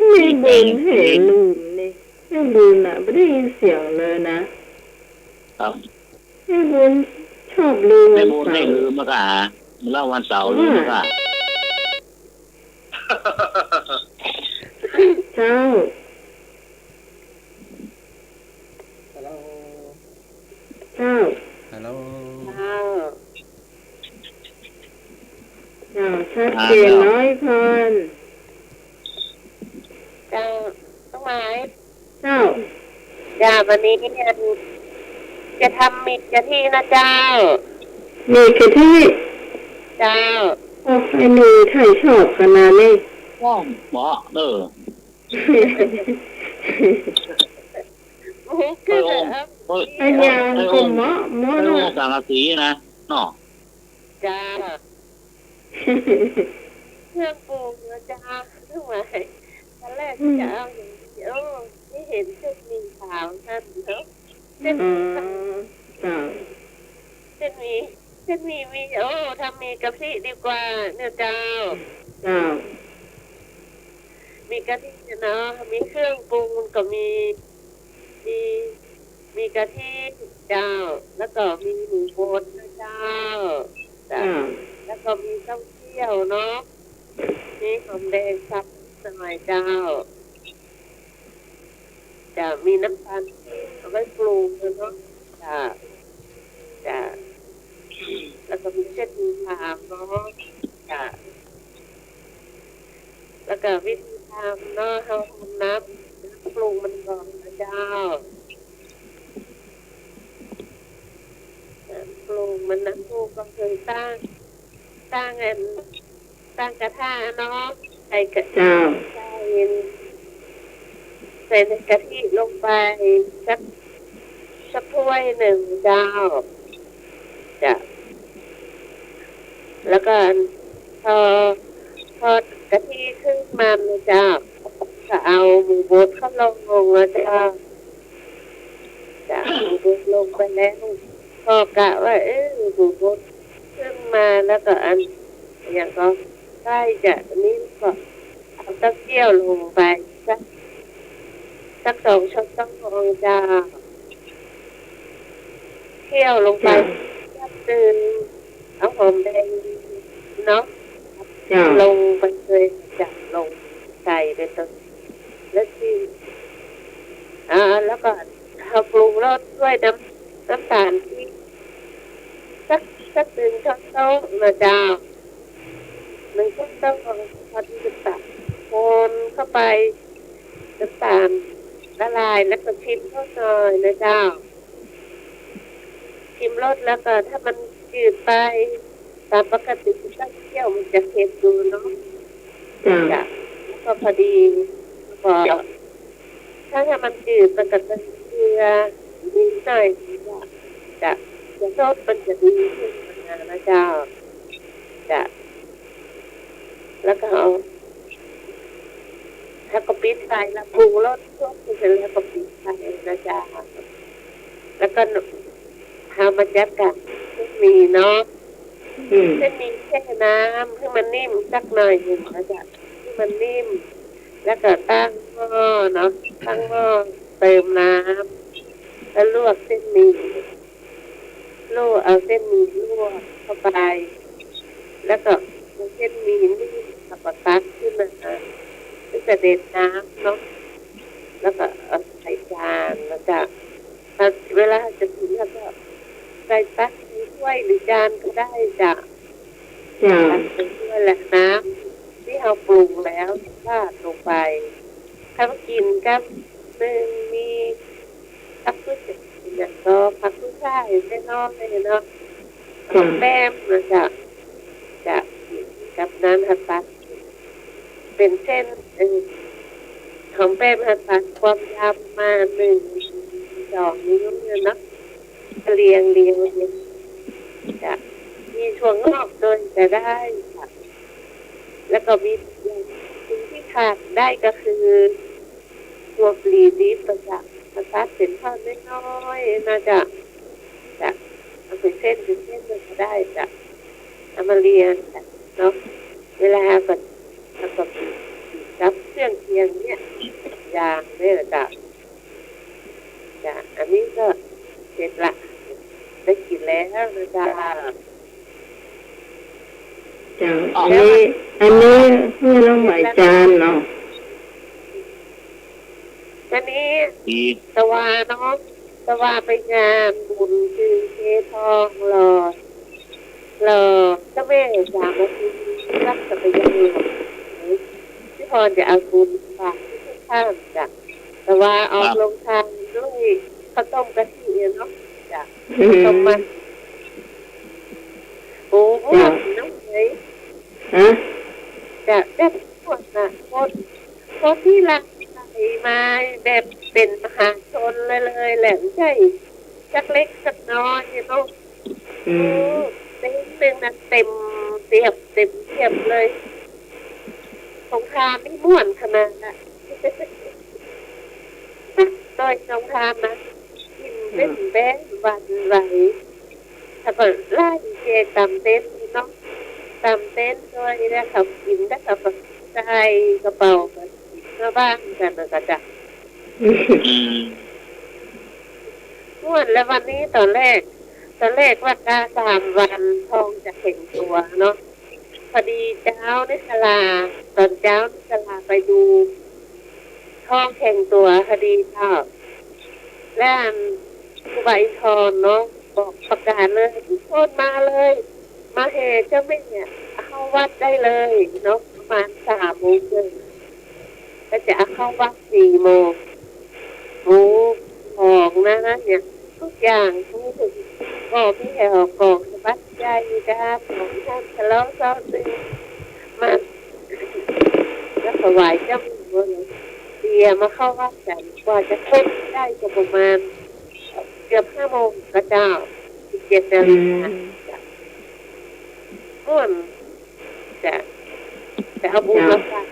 ไม่บุญเห็นลืมนี่ไม่บุญอ่ะไม่ได้ยินเสียงเลยนะครับไม่บุญชอบลืม ไม่ วัน มูล เสา ให้ ร์ ลืมมากะเล่าวันเสาร์ลืมมากะ เจ้าเจ้า ฮัลโหล เจ้าชัดเจนน้อยพร เจ้าต้องหมาย เจ้า จ้าวันนี้เนี่ยจะทำมิตรจะที่นะเจ้า มีกะทิ เจ้า โอ้ไอ้หนูไทยชอบขนาดนี้ ว่องหมอคืออันยังก็เหมาะ ไม่ ละ สังกะสีนะเนาะ จ้าเครื่องปรุงนะจ้าต้องหมายตอนแรกจะเอาอย่างเดียวไม่เห็นเส้นหมี่ขาวนั่นเนาะเส้นหมี่ขาว เจ้า เส้นหมี่มีทำหมี่กะทิดีกว่าเนี่ยเจ้า เจ้า มีกะทิเนาะมีเครื่องปรุงก็มีกะทิเจ้า แล้วก็มีหมูบดนะเจ้า เจ้า แล้วก็มีเต้าเจี้ยวเนาะมีหอมแดงสับหน่อยเจ้าจะมีน้ำตาลเอาไว้ปรุงเนาะจะแล้วก็มีเส้นหมี่ขาวเนาะจะแล้วก็วิธีทำเนาะเอาน้ำปรุงมันก่อนนะเจ้าปรุงมันน้ำปรุงก็คือตั้งกระทะเนาะใส่กะทิ เจ้า ใส่ในกะทิลงไปสักถ้วยหนึ่งเจ้าจะแล้วก็พอกะทิขึ้นมาเจ้าก็เอาหมูบดเข้าลงแล้วเจ้าจะหมูบดลงไปแล้วพอกะว่าหมูบดขึ้นมาแล้วก็อย่างก็ใกล้จะนี่ก็เอาเต้าเจี้ยวลงไปสัก2 ช้อนโต๊ะจ้าเคี่ยวลงไปยับตึงเอาหอมแดงเนาะ เจ้า ลงไปเลยจับลงใส่ไปตรงแล้วชิมแล้วก็เอาปรุงรสด้วยน้ำตาลที่สัก1 ช้อนโต๊ะนะจ้า1 ช้อนโต๊ะพอที่จะตักคนเข้าไปน้ำตาลละลายแล้วก็ชิมเข้าหน่อยนะเจ้าชิมรสแล้วก็ถ้ามันจืดไปตามปกติถ้าเที่ยวมันจะเค็มดูเนาะ เจ้า จ้ะแล้วก็พอดีพอถ้ามันจืดมันก็จะเกลือนิดหน่อยจะรสมันจะดีขึ้นนะเจ้าจะแล้วก็เอาถ้าก็ปิดไฟแล้วปรุงรสทุกเสร็จแล้วก็ปิดไฟนะจ๊ะแล้วก็ทำมาจัดกับเส้นหมี่เนาะเส้นหมี่แช่น้ำให้มันนิ่มสักหน่อยหนึ่งนะจ๊ะให้มันนิ่มแล้วก็ตั้งหม้อเนาะตั้งหม้อเติมน้ำแล้วลวกเส้นหมี่เอาเส้นหมี่ลวกเข้าไปแล้วก็เส้นหมี่นิ่มขับตักขึ้นมาก็จะเด็ดน้ำเนาะแล้วก็เอาใส่จานแล้วก็เวลาจะกินแล้วก็ใส่ตักในถ้วยหรือจานก็ได้จ้ะ เจ้า ตักเป็นถ้วยและน้ำที่เราปรุงแล้วราดลงไปถ้ากินกับมีผักกุ้ยอย่างก็ผักกุ้ยช่ายแน่นอนเลยเนาะของแป้มนะจ๊ะจะกับน้ำหัดตักเป็นเส้นของแป้งหัดตัดความยาวประมาณ1-2 นิ้วเนี่ยนะ เลี้ยงจะมีช่วงงอกโดยจะได้ค่ะแล้วก็มีสิ่งที่ขาดได้ก็คือตัวปลีนี้ประสาทเป็นท่อนน้อยๆน่าจะเอาไปเส้นมันก็ได้จะเอามาเรียนเนาะเวลาก็แล้วก็รับเครื่องเคียงเนี่ยอย่างนี่แหละจะอันนี้ก็เสร็จละได้กินแล้วนะจ๊ะจ้ะอันนี้เพื่อน้องไหวจานเนาะ อันนี้ ดี ตะวาเนาะตะวาไปงานบุญคือเททองหล่อเจ้าแม่สามอาทิตย์รับสักยังหลวงที่พรจะเอาบุญฝากที่ข้างจ้ะแต่ว่าออกลงทางด้วยข้าวต้มกะทิเนาะจ้ะต้มมันโอ้โหน้องไหน ฮะ จะได้หมดนะคนที่รักใส่มาแบบเป็นมหาชนเลยแหละไม่ใช่จักเล็กจักน้อยเนาะเต็มหนึ่งนะเต็มเทียบเลยสงครามไม่ม่วนขนาดน่ะโดยสงครามนะกินเป็นแบงวันไหวถ้าเปิดไล่เจตำเต้นเนาะตำเต้นด้วยแล้วเขากินแล้วเขาก็ใส่กระเป๋ากันมาบ้านกันนะจ๊ะ อืม ม่วนแล้ววันนี้ตอนแรกว่ากา3 วันทองจะแข่งตัวเนาะพอดีเจ้าในศาลาตอนเจ้าในศาลาไปดูทองแข่งตัวพอดีชอบและครูบาอินทร์เนาะบอกประกาศเลยทุกคนมาเลยมาเหตุเจ้าแม่เนี่ยเข้าวัดได้เลยเนาะประมาณ3 โมงเลยก็จะเข้าวัด4 โมงหมูของนะเนี่ยทุกอย่างทุกก็พี่แหวกองสบัดใจครับของท่านทะเลาะซ้อนตึงมาแล้วถวายเจ้าแม่เลยเดียมาเข้าวัดกันกว่าจะเสร็จได้ก็ประมาณเกือบ5 โมงกระเจ้า17 นาฬิกาม่วนจะเอาบุญมาฝาก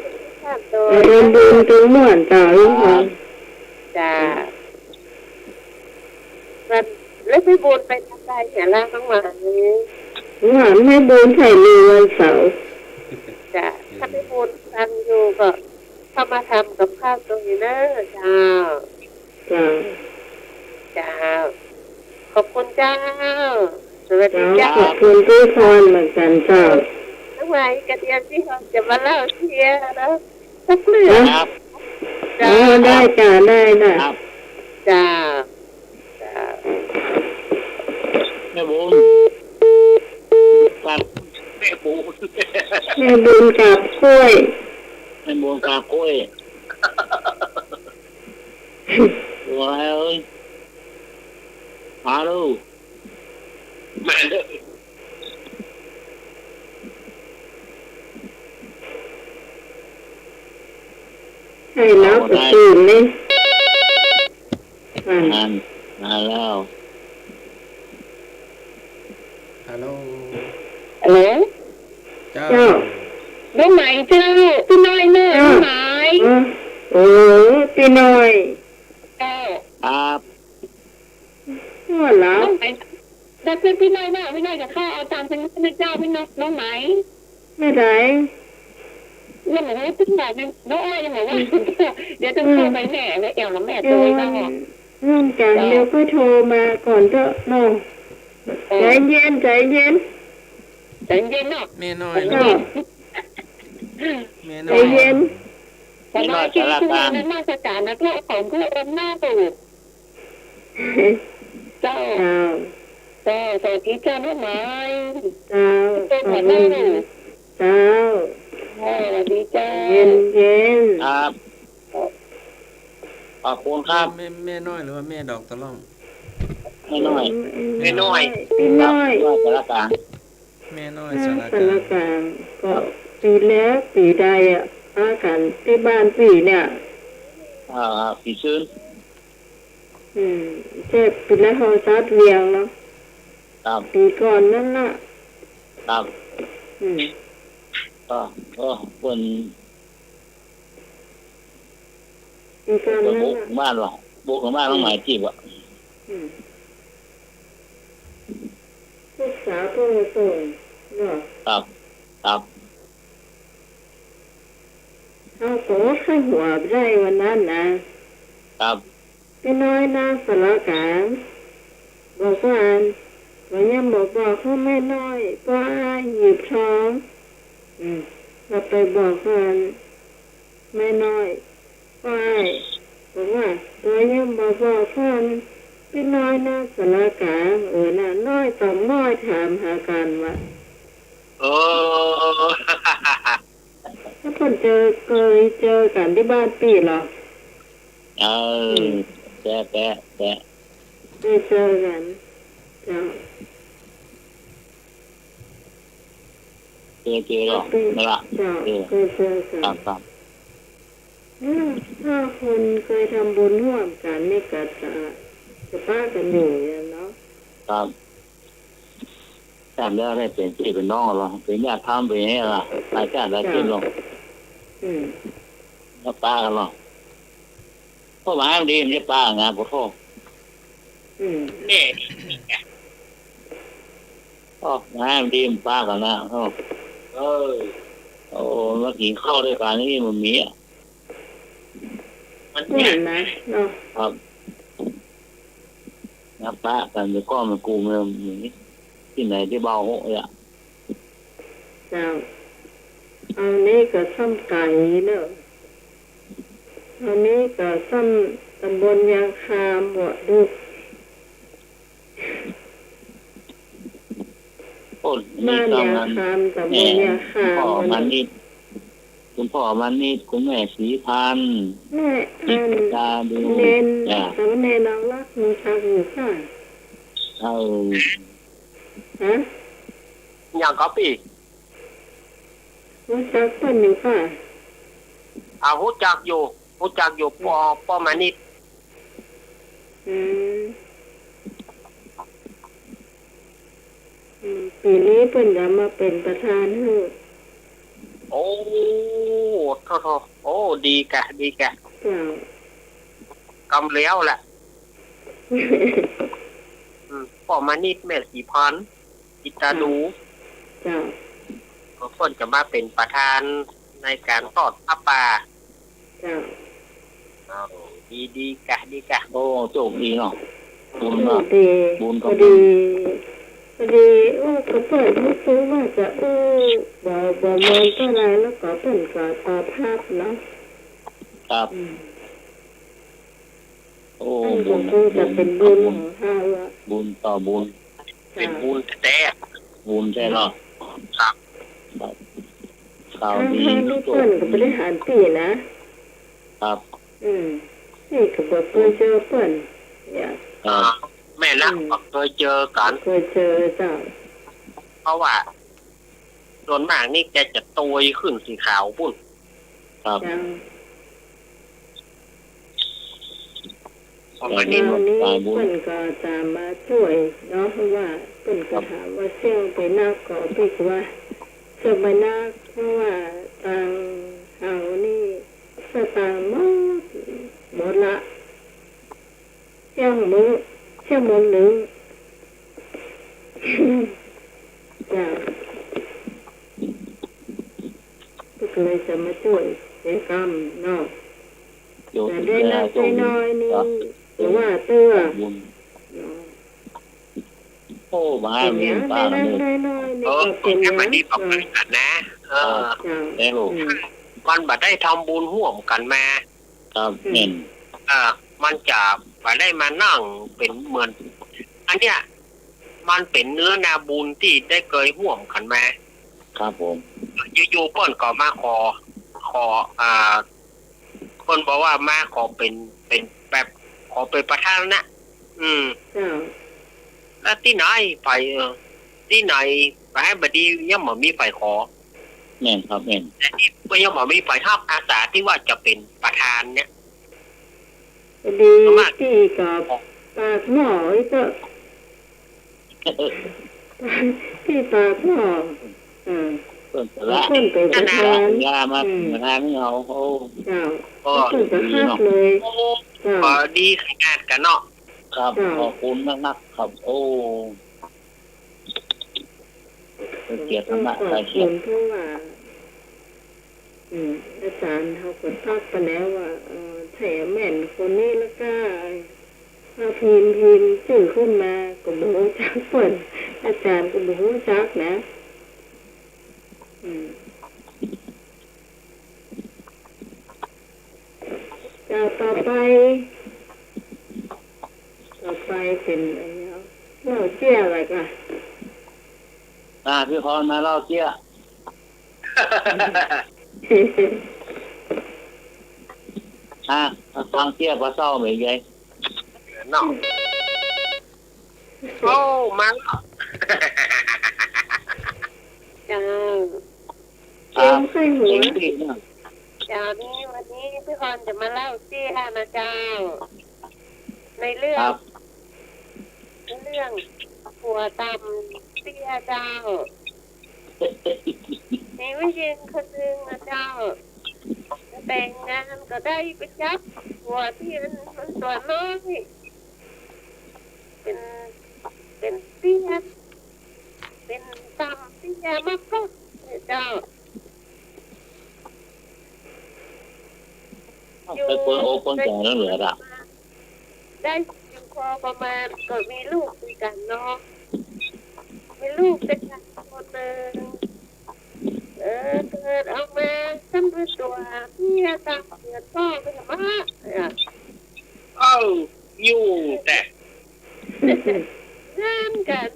ท่านโดย เรียนดูตรงม่วนต่อลูกค่ะ จะมันแล้วไปบุญไปทำได้เสียล่างต้องมานี้ ว่าไม่บุญใส่มือวันเสาร์ จะถ้าไปบุญทำอยู่ก็เข้ามาทำกับข้าวตรงนี้นะเจ้า จ้า เจ้าขอบคุณเจ้าสวัสดี เจ้า เจ้า ขอบคุณที่พรเหมือนกันเจ้า ทั้งหลายกระเทียมที่เราจะมาเล่าเชียร์นะสักเรื่อง ครับ อ๋ เจ้า อได้จ้าได้ ครับ เจ้า แม่บุญครับแม่บุญ แม่บุญกับกล้วย แม่บุญกาบกล้วยว้าวมาดูมาดู ให้น้ำกระตื่นนี่นั่นมาแล้ว ฮัลโหล ฮัลโหล เจ้า เจ้า น้องไหมเจ้าพี่น้อยเนอะน้องไหม โอ้พี่น้อย เจ้า ครับ ว่าแล้ว น้องไหมแต่เป็นพี่น้อยมากพี่น้อยกับข้าเอาตามเป็นพระเจ้าพี่น้องไหม ไม่ได้ เนี่ยเหมือนว่าขึ้นแบบน้องอ้อยยังบอกว่าเดี๋ยวจะโทรไปแม่แล้วเอวแล้วแม่ตัวก็ เรื่องการเดี๋ยวก็โทรมาก่อนเถอะน้องใจเย็น ใจเย็นเนาะ แม่น้อย เจ้า แม่ ใจ น้อย เย็น แต่มาที่คือนั้นมาสการนะตัวของคืออมหน้าตูดเจ้า เจ้า สวัสดีเจ้าน้องไหม เจ้า เป็น ข หั อ ว บ หน้า คุณ หนู เจ้า สวัสดีเจ้า เย็น ครับขอบคุณครับ แม่น้อยหรือว่าแม่ดอกตะล่อม ไม่น้อย พี่น้อย ว่าจะละกัน แม่น้อย สา สาร ร กลาง กลางก็ปีแล้วปีใดอ่ะอากันที่บ้านปีเนี่ย ผีซื้อ ม เจ็บปีแล้วเขาซัดเวียงเนาะ ครับ ปีก่อนนั่นล่ะ ครับ อืม ก็เพิ่น ปีก่อน ก็ นั่น บุก ล่ะ บ้านหรอบุกบ้านต้องหมายจีบอ่ะ ลูกสาวเพิ่งส่งเนาะ ครับครับ เอาโก้ข้าหัวได้วันนั้นนะครับพี่น้อยนะสารกลางบอกว่าวันยังบอกเขาไม่น้อยก็อ้ายหยิบท้องเราไปบอกว่าไม่น้อยก็อ้ายบอกว่าตัวยังบอกเขาพี่น้อยนะสารกลางน่ะน้อยต่อน้อยถามหากันว่า เออ ถ้าเพิ่นเคยเจอกันที่บ้านปีหรอ แต่ เคยเจอกันเจ้า เจอหรอนั่นละ เจ้าเคยเจอกัน ครับ ถ้าคนเคยทำบุญร่วมกันนี่ก็จะป้ากันอยู่เนาะ ครับแต่แล้วได้เป็นพี่เป็นน้องหรอเป็นญาติทำเป็นไงล่ะรายการรายกินหรอแล้วป้ากันหรอพ่อหมายมันดีไม่ป้างานพ่อพ่อ นี่ พ่อหมายมันดีมันป้ากันนะโอ้มากินข้าวด้วยกันนี่มันมีอ่ะ มัน นี่ เนี่ย นะเนาะ ครับนับป้ากันเดี๋ยวก็มันกูมันมีที่ไหนที่เบาหัวอ่ะ เจ้าเอานี้ก็ซ้ำไก่เนอะเอานี้ก็ซ้ำตำบลยางคามบวดุก โอ้นี่ บ้าน ตอน ยาง นั้น คามตำบลยางคาม พ่อมันนี่คุณพ่อมันนี่คุณแม่สีพันธุ์ แม่อัน ตาดู เน้น จ้ะ สามเณรน้องรักมีทางอยู่ค่ะ เอา ฮะ อย่างก็ปี รู้จักเพิ่นอยู่ค่ะ หูจักอยู่ปอมานิด ปีนี้เพิ่นจะมาเป็นประธานให้ โอ้โทโอ้ดีกะ เจ้าก ำเลี้ยวแหละปอมานิดแม่สีพันอิตาดู เจ้า เพิ่นจะมาเป็นประธานในการทอดผ้าป่า เจ้า ดีกะ โอ้โชคดีเนาะบุญ พอ เนาะ ดี บุญ พ กั อบ ดีพอดีก็เปิดรู้สึกว่าจะบ่มองเท่าไรแล้วก็เพิ่นก็ตอบภาพเนาะ ครับโอ้ อัน บุญ ก็จะเป็นบุญของเฮาอ่ะ บุญต่อบุญ เป็นบุญแต่ บุญใช่เนาะ ครับ ข่าว ถ้า ดี ลูกเปิ้นก็บริหารปีนะครับ นี่ก็บ่เคยเจอเปิ้นอย่า ครับ แม่ละเคยเจอกัน เคยเจอเจ้า เพราะว่าส่วนมากนี่แกจะตัวขึ้นสีขาวปุ่น ครับ เจ้า ปอมานิด วันนี้เปิ้นก็ตามมาช่วยเนาะเพราะว่าเปิ้นก็ถามว่าเสี่ยงไปนักก็พี่ก็ว่าเสี่ยงไปนักเพราะว่าทางเฮานี่สตางค์หมดละเสี่ยงมื้อหนึงจ้าก็เลยจะมาช่วยในกรรมเนาะ โยม แต่ได้นักได้น้อยนี่หรือว่าเตื้อ บุญ เนาะ โอ้มา เป็น มี เนี้ย ป้า ได้นัก เนี่ย ได้น้อยนี่ เออ ก็เป็น แก เนี้ มานิดบอกกันนะ จ้า แล้ว มันบัดได้ทำบุญร่วมกันมา ครับเน่น มันจะบัดได้มานั่งเป็นเหมือน อันเนี้ยมันเป็นเนื้อนาบุญที่ได้เคยร่วมกันมา ครับผม อยู่ๆเปิ้นก็มาขอเปิ้นบอกว่ามาขอเป็นแบบขอเป็นประธานนะจ้า แล้วที่ไหนไปที่ไหนไปให้บดียังไม่มีไฟขอ เน่นครับเน่น แต่ที่ยังไม่มีไฟทับอาสาที่ว่าจะเป็นประธานเนี่ย ดีที่กับปากหม้อไอ้เจ้าที่ปากหม้อเพิ่นสละ คนเป็นประธาน ยามาประธานให้เราโอ้ เจ้า ก็ คนจะฮักเลยเจ้า ก็ดีขนาดกันเนาะ ครับขอบคุณมากๆครับ โอ้เป็นเกียรติ ต้อง มาก ขอ ใส่ บ เกี คุ ยร ณ ติ เพราะว่าอาจารย์เขาก็ทักไปแล้วว่าแถมแม่นคนนี้แล้วก็ถ้าพิมพ์ชื่อขึ้นมาก็บ่รู้จักเปิดอาจารย์ก็บ่รู้จักนะจะต่อไปเป็นอะไรเล่าเจี้ยอะไรกัน พี่พรมาเล่าเกี้ยฟังเกี้ยปลาเศร้าเหมือนไง เนาะโอ้มาแล้ว เจ้า เจ้าไส้หัว เจ้านี้วันนี้พี่พรจะมาเล่าเสี้ยนะเจ้า ในเรื่องผัวตำเสี้ยเจ้ามีวิเชียนคนหนึ่งนะเจ้าจะแต่งงานก็ได้ไปจับผัวที่มันตัวน้อยเป็นเสี้ยเป็นตำเสี้ยมากก็เจ้าไปเปิดโอปนใจแล้วเหลือละ ได้อยู่พอประมาณก็มีลูกด้วยกันเนาะมีลูกเป็นกันคนหนึ่งเกิดออกมาซ้ำด้วยตัวพี่ตามเกิดพ่อเป็นมากเอ้ายุ่งแต่ งานกัน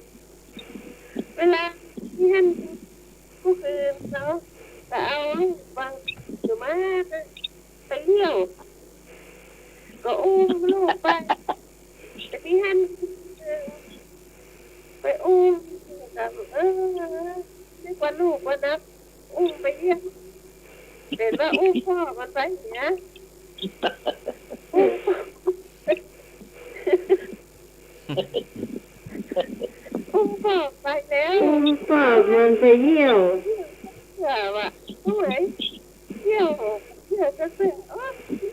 เวลาที่ท่านผู้คืนเนาะแต่เอาบางอยู่มากไปเที่ยวก็อุ้มลูกไปแต่พี่ท่านไปอุ้มกับเรียกว่าลูกว่านับอุ้มไปเยี่ยมเห็นว่าอุ้มพ่อมันไปเนี่ยอุ้มพ่อไปแล้วพ่อมันไปเยี่ยวว่าผู้ไหนเที่ยวจะเสื่อ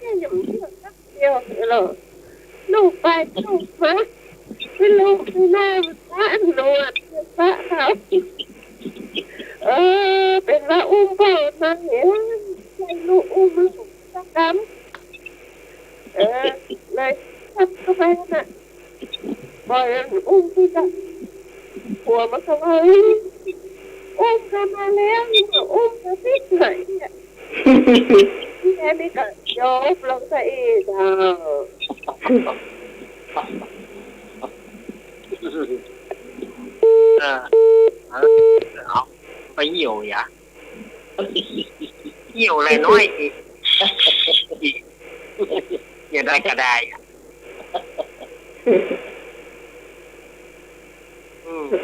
เนี่ยอย่างเที่ยวสักเดียวเราลูกไปลูกมาเป็นลูกที่หน้าบ้านนวดพระเขาเป็นว่าอุ้มพ่อมาเห็นใช่ลูกอุ้มลูกสักคำเลยทับเข้าไปน่ะบ่อยอุ้มที่กันหัวมันก็ว่าอุ้มกันมาแล้วนี่ก็อุ้มกันที่ไหนเนี่ยที่แค่นี้ก็ยกลงซะอีกเอาไปเหี่ยวอย่าเหี่ยวอะไรน้อยอีกอย่าได้ก็ได้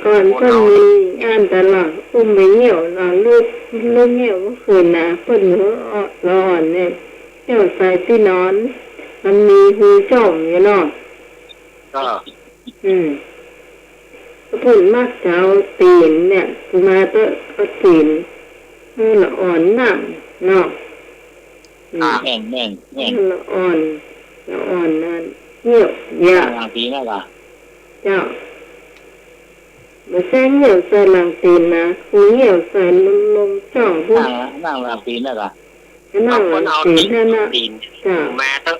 ก่อนก็มีงานตลาดอุ้มไปเหี่ยวหลังลูกเหี่ยวก็คืนนะเพิ่นหัวร้อนเนี่ยเหี่ยวใส่ที่นอนมันมีหูช่องอยู่เนาะก็เพิ่นมักจะเอาตีนเนี่ยมาเตอะเอาตีนละอ่อนหนักเนาะแม่นละอ่อนนั่นเหี่ยวยา บางทีนั่นล่ะ เจ้าไม่ใช่เหี่ยวใส่หลังตีนนะคือเหี่ยวใส่ลงช่องพวก นั่งบางทีนั่นล่ะ นั่งหลังตีนนั่นนะเจ้ามาเถอะ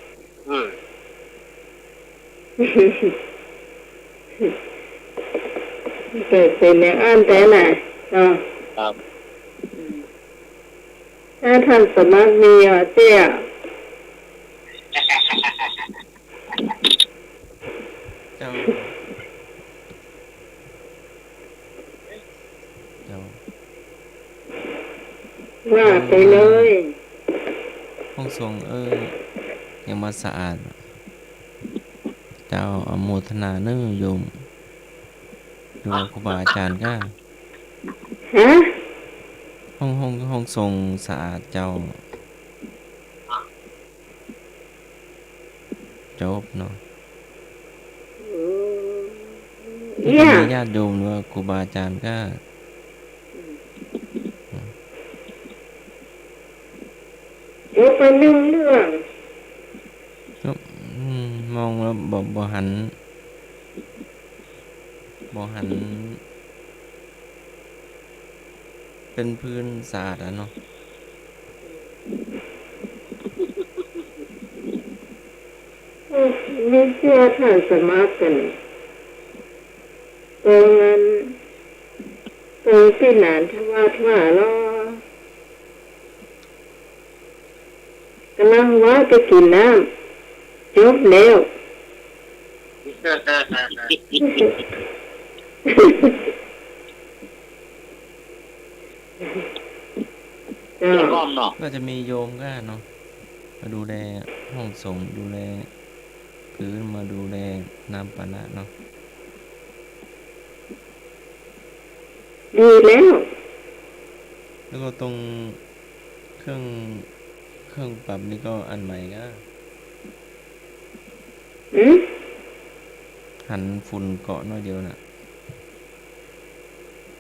เกิดเป็นอย่างอันแต่ไหนครับ ถ้าท่านสมัครมีเจ้าว่าไปเลยห้องทรงยังมาสะอาดเจ้าอโมทนาเนื้อโยมครูบาอาจารย์ก็ห้องทรงสะอาดเจ้า จบเนาะ เยี่ ถ้าย มี ม ญาติโยมหรือว่าครูบาอาจารย์ก็ จบไปหนึ่งเรื่อง ก็มองแล้วบ่หัน เป็นพื้นสะอาดอะเนาะ มีเชื่อท่านสมัครกันตรงนั้นตรงที่หนานทว่าทว่าล้อกำลังว่าจะกินน้ำจบแล้ว เจ้าก้อมเนาะ ก็จะมีโยมก็เนาะมาดูแลห้องสงฆ์ดูแลพื้นมาดูแลน้ำปานะเนาะ ดีแล้ว แล้วก็ตรงเครื่องปรับนี่ก็อันใหม่ก็ หันฝุ่นเกาะน้อยเดียวน่ะ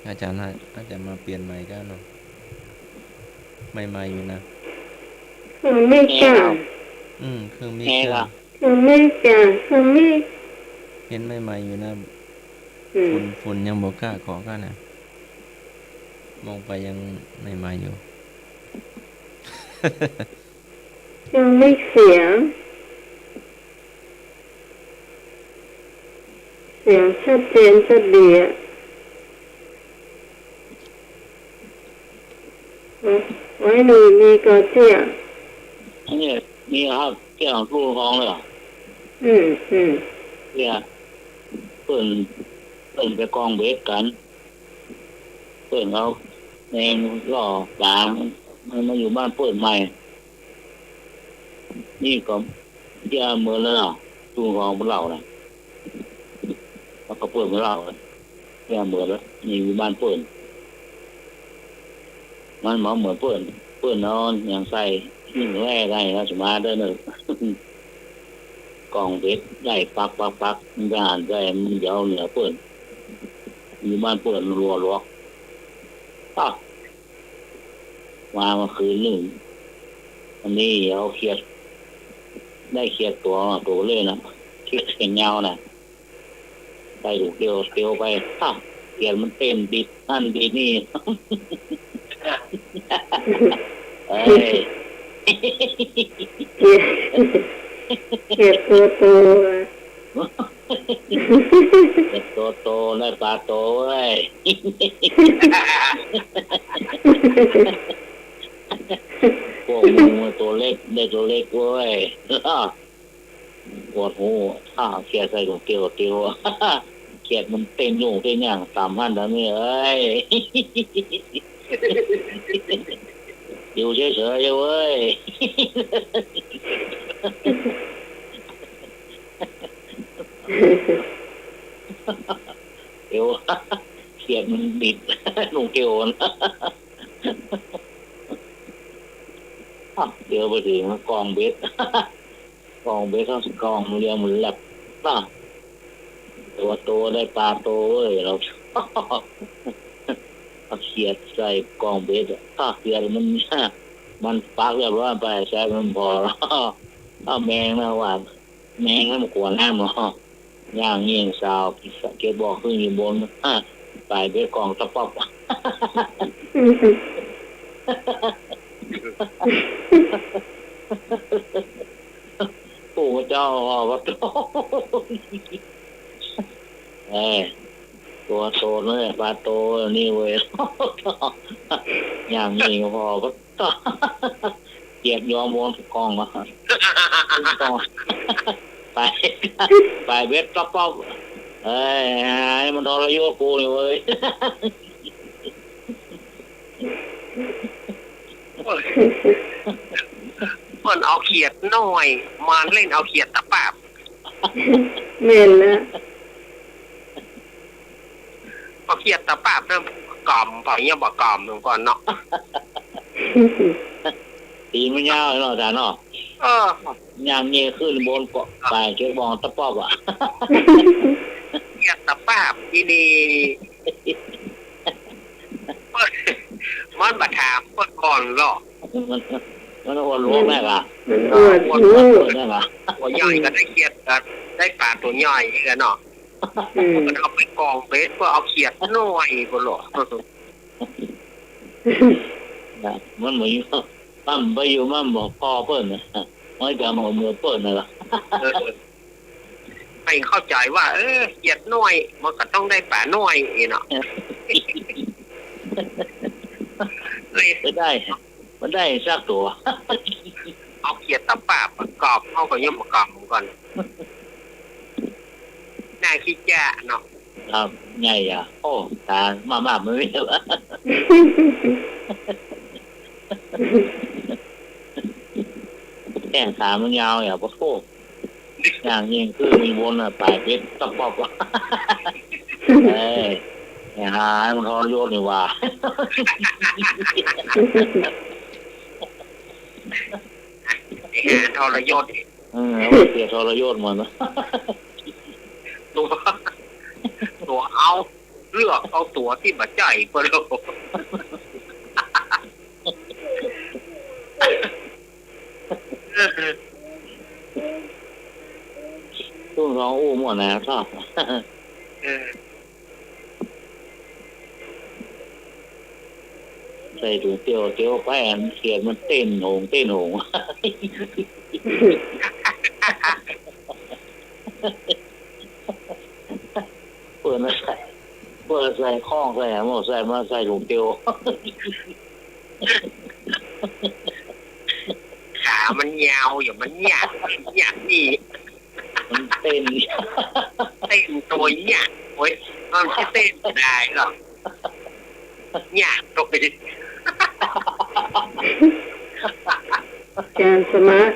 อาจารย์อาจจะมาเปลี่ยนใหม่ก็เนาะใหม่ๆอยู่นะ ไม่กล้า เครื่องมิก แง่ ซ์ ก็ ไม่กล้าไม่ เห็นใหม่ๆอยู่นะ อืม ฝุ่นยังบ่กล้าขอกันนะมองไปยังใหม่ๆอยู่ ยังไม่เสียงชัดเจนชัดดีอ่ะไว้หนูมีก็เที่ย อันนี้มีครับแก้วรูปของเลยเหรอ เนี่ยเปิ่นไปกองเบสกันเปิ่นเขาเองล่อปลามันมาอยู่บ้านเปิ่นใหม่นี่ก็เที่ยเมื่อแล้วเนาะรูปของเราน่ะแล้วก็เปิ่นเราเที่ยเมื่อแล้วนี่อยู่บ้านเปิ่นมันเหมือนเปิ่นนอนอย่างใส่ยิ่งแร่ได้นะสมาเด้อเนอะ กองเวทได้ปักมันจะหันได้มันเดี๋ยวเหนือเปิ่นอยู่บ้านเปิ่นรัวปักมาคืนหนึ่งอันนี้เอาเขียดได้เขียดตัวเลยนะเขียดเส้นยาวนะไปถูกเดียวไปเขียดมันเต็มดิดนั่นดิดนี่ เอ้ย เก็บตัวโต เด็กโตได้ปลาโตเว้ย พวกมึงตัวเล็กได้ตัวเล็กเว้ยปวดหูเขียดใส่กับเกียวเขียดมันเต็มอยู่เต็มอย่าง3,000แล้วนี่เอ้ย อยู่เฉยๆเว้ย เกียวเขียดมันบิดลงเกียวนะเดี๋ยวไปถึงกองเบสเขากองเรียงมันแหลบตัวโตได้ปลาโตเว้ยเราเอาเขียดใส่กองเบสเขียดมันปักเรียบร้อยไปใช้มันพอแล้วแมงนะว่าแมงมันกวนน้ำเนาะย่างเงี้ยงสาวเก็บบอกขึ้นอยู่บนไปเบสกองตะป๊อกโอ้เจ้าวัดตัวโตเลยปลาโตนี่เว้ยอย่างนี้พอก็เกียบยอมวนกองมาไปเวทต๊อกมันทรยศกูนี่เว้ย มันเอาเขียดน้อยมันเล่นเอาเขียดตะปาบ เม่นนะ เอาเขียดตะปาบเริ่มกล่อมปล่อยเงี้ยบอกกล่อมลงก่อนเนาะ ตีนมันยาวเนาะอาจารย์เนาะ เออย างเงี้ยขึ้นบนเกาะไปเชือกบองตะปอบอ่ะ เกียรตะป้าบที่นี่มันบัดถามเมื่อก่อนหรอก มันหัวล้วงแม่ล่ะ มันอวด หัว หู ล้วงแม่ล่ะ หัวใหญ่ก็ได้เขียดกันได้ปลาตัวใหญ่กันเนาะ อืม มันเอาไปกองเบสก็เอาเขียดน้อยก็หรอก มันเหมือนมั่มไปอยู่มั่มบอกพ่อเปิ้ลนะไม่จะมามือเปิ้ลนะล่ะ ให้เข้าใจว่าเขียดน้อยมันก็ต้องได้ปลาน้อยเนาะเลย มันได้สักตัว เอาเขียดตะป้าบประกอบเข้ากับย่อมประกอบก่อนน่าคิดแย่เนาะ ครับใหญ่อ่ะโอ้ตามาไม่รู้ว่าแข้งขามันยาวอย่างพวกโคอย่างยิงคือมีวนอ่ะปลายเพชรตะปอบว่ะเนี่ยหายมันทรยศนี่ว่า ทรยศ เสียทรยศมันนะ ตัวเอาเลือกเอาตัวที่บาดใจเปล่า ตุ้งร้องอู้หมดนะชอบใส่ถุงเตียวไปอันเขียนมันเต้นหงเปิดใส่ข้องใส่หมดใส่มาใส่ถุงเตียว ขามันยาวอย่างมันหยาบนี่ มันเต้น เต้นตัวหยาบโอ้ยมันไม่เต้นได้หรอกหยาบตัว จานสมาร์ท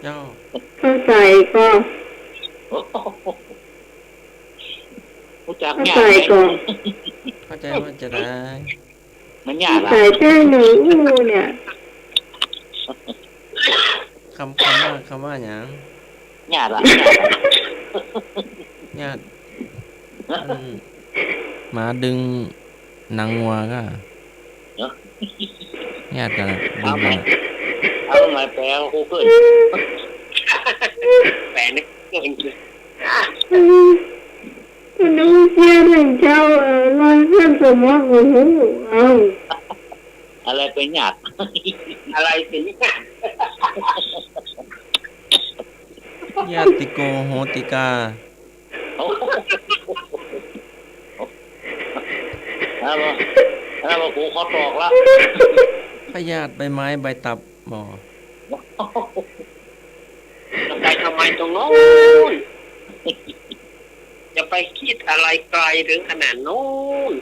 เจ้า เข้าใจก็ รู้จัก เข้า หยา ใจ บ ก็ เข้าใจว่าจะได้ มันหยาบ ใส่ใจหนูอู้เนี่ย คำว่าหยัง หยาบ ญาติมาดึงหนังวัวก็ญาติกันดึงกัน เอาหมายแปลกูขึ้น แปลนึกเกิน คุณดูเสียหนึ่งเจ้าลอยเส้นสมองของหูเอา อะไรเป็นหยาบ อะไรเป็นหยาบ ญาติโกโหติกา แล้วกูเขาตอกละ พยาธิใบไม้ใบตับบ่ จะไปทำไมตรงโน้นจะไปคิดอะไรไกลถึงขนาดโน้น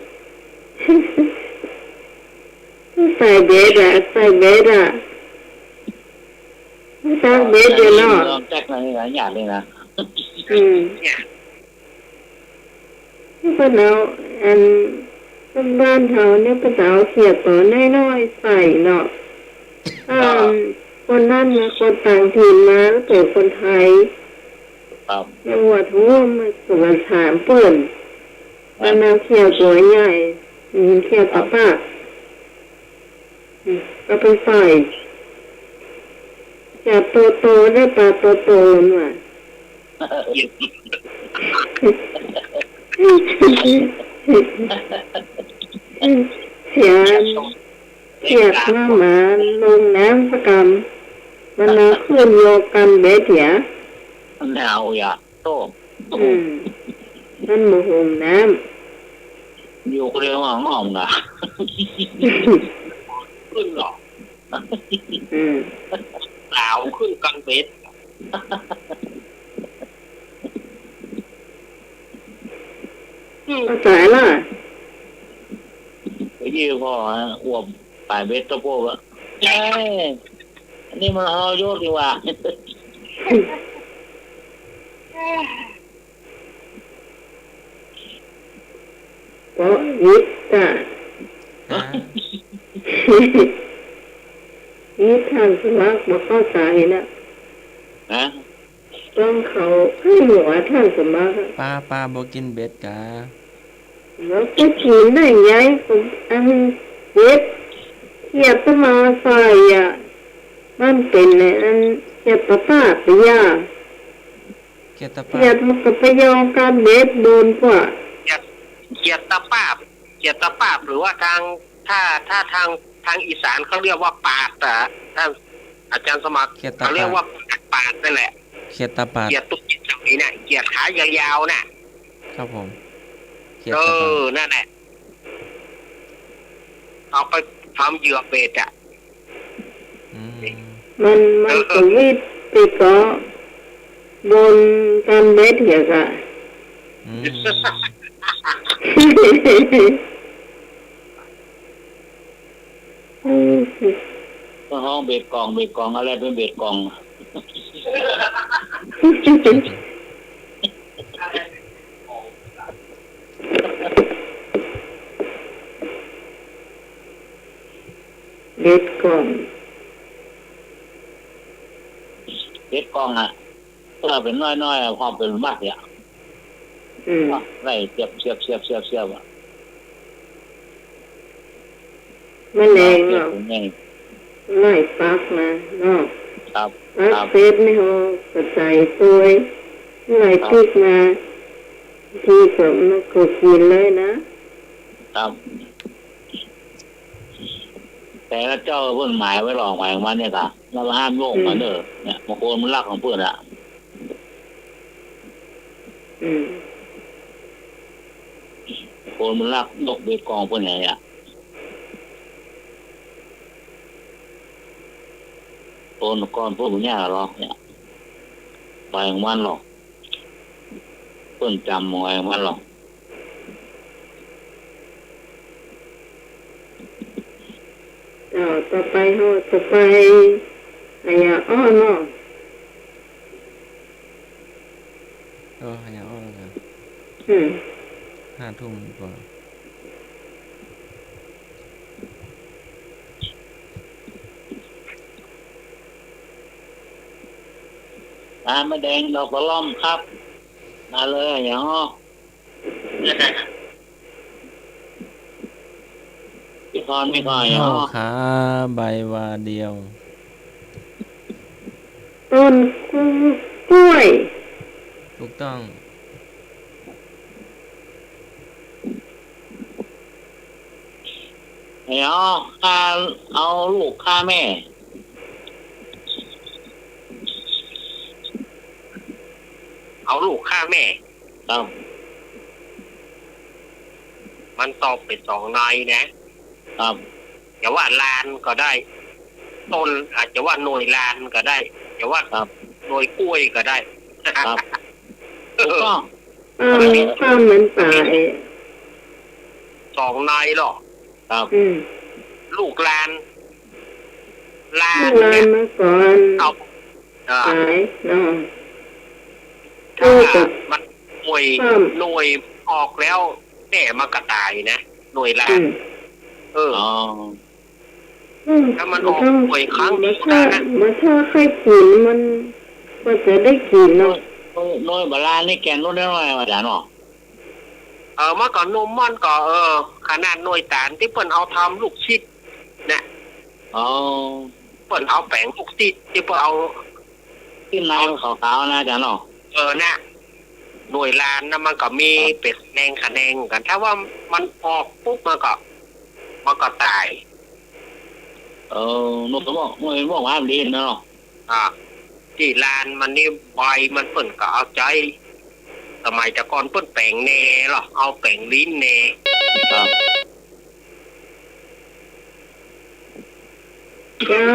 ใส่เบสอะใส่เบสอะตั้งเบสเดี๋ยวเนาะ แจ็คอะไรหยาบเลยนะ เนี่ย เป็นเอาอันบ้านเขาเนี่ยเป็นเอาเขียดตัวน้อยๆใส่เนาะคนนั่นมาคนต่างถิ่นมาแล้วเป็นคนไทย ครับ ยังหัวทุ่มมันสวนถามเปิ่นมันเอาเขียดตัวใหญ่เขียดตะปากก็ไปใส่จับโตๆได้ปลาโตๆน่ะ เสียดหน้าหมาลงน้ำประกำมันเอาขึ้นโยกันเบสเถีย หนาวอย่าโต้ มันโมโหน้ อยู่เรียกว่าห้องนะ ขึ้นหรอ ำ สาวขึ้นกังเบส เข้าใจล่ะ ไปยี่พ่ออ้วมปลายเบ็ดตะโพกอะเอ้ยอันนี้มันเอาโยกดีว่า เพราะยิบจ้ะ อ่า นี่ท่านสมัครบ่เข้าใจนะ นะ ต้องเขาให้หัวท่านสมัคร ปลาบ่กินเบ็ดกะ แล้วจะกินได้ไงผมอันเด็ดเทียบก็มาใส่อ่ะมันเป็นในอันเทียบป้าไปย่า เกียรตะปา เทียบมันก็ไปยองการเด็ดโดนกว่า เกียรตะปาบหรือว่าถ้าทางอีสานเขาเรียกว่าปาดแต่ท่านอาจารย์สมัคร เกียรตะ เขาเรีย ปาก ว่าปาดนั่นแหละ เกียรตะปาด เกียรตุกจิตจังนี้น่ะเกียรขายาวๆน่ะ ครับผมเกียร เอ ตะปาด อนั่นแหละเอาไปทำเหยื่อเบ็ดอ่ะ อืม มันก็วิทย์ไปก็บนการเบ็ดเหี่ยกะ อืม ก็ห้องเบ็ดกล่องอะไรเป็นเบ็ดกล่อง เบ็ดก่อน เบ็ดกล่องอ่ะถ้าเป็นน้อยๆพอเป็นมากเนี่ย อืม ไล่เสียบอ่ะ มันเองเนาะ เอง ไล่ปักมาเนาะ ครับ ปักเบ็ดไม่พอกระใส่ตัวยไล่พลิกมาทีก็มันก็กินเลยนะครับ แต่ละเจ้าเพิ่นหมายไว้หลอกหมายของมันเนี่ยค่ะเราห้ามโยกมันเด้อเนี่ยบางคนมันรักของเพื่อนอ่ะ อืม คนมันรักนกเบ็ดกองเพื่อนเนี่ยคนก้อนพวกมันเนี่ยหรอกเนี่ยไปของมันหรอกเพื่อนจำไว้ของมันหรอก ต่อไปเขาต่อไปอะไรอ้อเนาะ อย่าอ้อแล้วกัน อืม 5 ทุ่มกว่า ไม่แดงดอกกระล่อมครับมาเลยอย่างอ้อพี่พรไม่ก่อยอย่าง ข้าว อ้อ ขาใบวาเดียว ต้นกล้วย ถูกต้อง อย่างอ้อฆ่าเอาลูกฆ่าแม่ เอาลูกฆ่าแม่ ครับ มันตอบเป็นสองในนะครับ อย่าว่าลานก็ได้ ต้นอาจจะว่าหน่วยลานก็ได้อย่าว่า ครับ หน่วยกล้วยก็ได้ ครับถูกต้อง ข้าวเหมือนป่าเอ สองในหรอก ครับ อืม ลูกลานลา ลู น กหลา เนี่ น ย มาก่อน เอา ขายเนาะ ถ้า ลูกกับ มันหน่วย ข้าม หน่วยออกแล้วแน่มากระต่ายนะหน่วยลา อื น ม เออ อ๋อ ถ้ามันออกหน่วยครั้ง มา นี้ ถ้า นะ มาถ้าใครกินมันก็จะได้กินเนาะ น้อยบาลานนี่แกนรุ่นได้น้อยอาจารย์เนาะ เมื่อก่อนนมมันก็ขนาดหน่วยตานที่เปิ้นเอาทำลูกชิดนะ อ๋อ เปิ้นเอาแป้งลูกชิดที่เปิ้นเอา ที่นายขาวๆนะอาจารย์เนาะ นะหน่วยลานนะมันก็มีเป็ดแนงคะแนงกัน ถ้าว่ามันออกปุ๊บมันก็ตาย นกกระบอกมันบอกว่าดีเนาะ ที่ลานมันนี่ใบมันเปิ้นก็เอาใจสมัยแต่ก่อนเปิ้นแป้งเนหรอเอาแป้งลิ้นเน ครับ เจ้า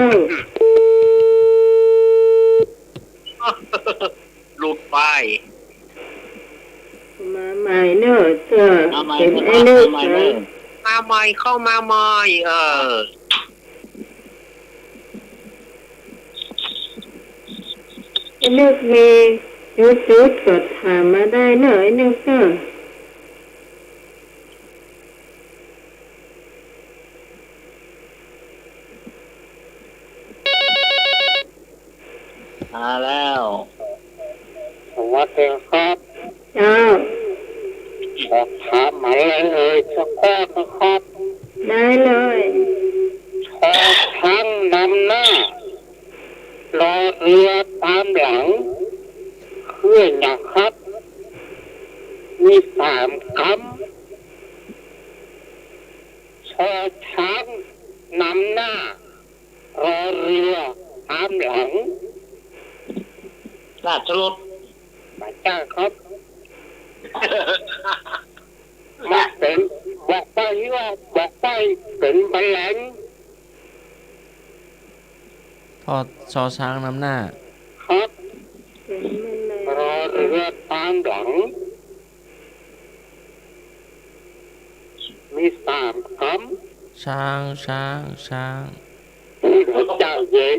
หลุดไป มาใหม่เนอะเจ้า ทำไม เป็น ไม่ ไอ้เลิก ทำไม นะ ไม่ มาใหม่เข้ามาใหม่ไอ้เลิกมียุดก็ถามมาได้เนอะไอ้เลิกเนอะ มาแล้ว สวัสดีครับ เจ้า ขอถามอะไรสักข้อนะครับ ได้เลย ชอช้างนำหน้ารอเรือตามหลังคืออย่างครับ มี3 คำชอช้างนำหน้ารอเรือตามหลัง ราชรถ มาจ้าครับมันเป็นบอกไปเป็นแมลง ทอชอช้างนำหน้า ครับ เป็นมันเลย รอเรือตามหลัง มี3 คช้างช้างช้าง ำเจ้าเย็น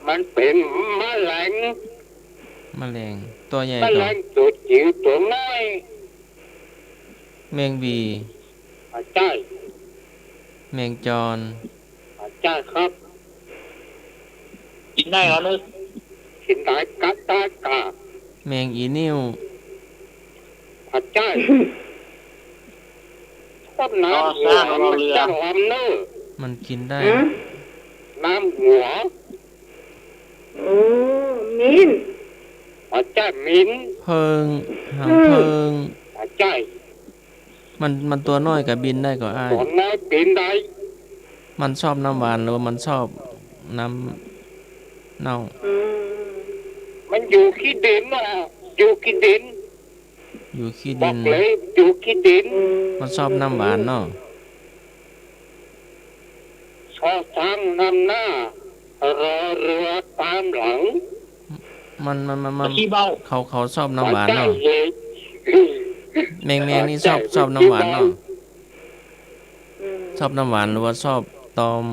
มันเป็นแมลง แมลงตัวใหญ่ แม ก ล ว่าง ตัวจิ๋วตัวน้อย แมงวี อาจารย์ แมงจร อาจารย์ครับ กินได้เหรอนึก ขินได้กัดตากา แมงอีนิ้ว อาจารย์ต้นน้ำหัวมันจะหอมเนื้อ มันกินได้ ฮะ น้ำหัว โอ้มิน อาจารย์มิ้น เพิงหางเพิง อาจารย์ มันตัวน้อยกับบินได้ก็อ้าย ตัวน้อยเป็นได้ มันชอบน้ำหวานหรือว่ามันชอบน้ำเน่า อืม มันอยู่ขี้ดินอ่ะอยู่ขี้ดิน อยู่ขี้ บ ดิ อก น เลยอยู่ขี้ดิน มันชอบน้ำหวานเนาะ ชอช้างนำหน้ารอเรือตามหลัง มัน ขี้เบา เขาชอบน้ำหวาน อาจาร เนาะ ย์เย็น แมงนี่ชอบน้ำหวานเนาะ อืม ชอบน้ำหวานหรือว่าชอบตอม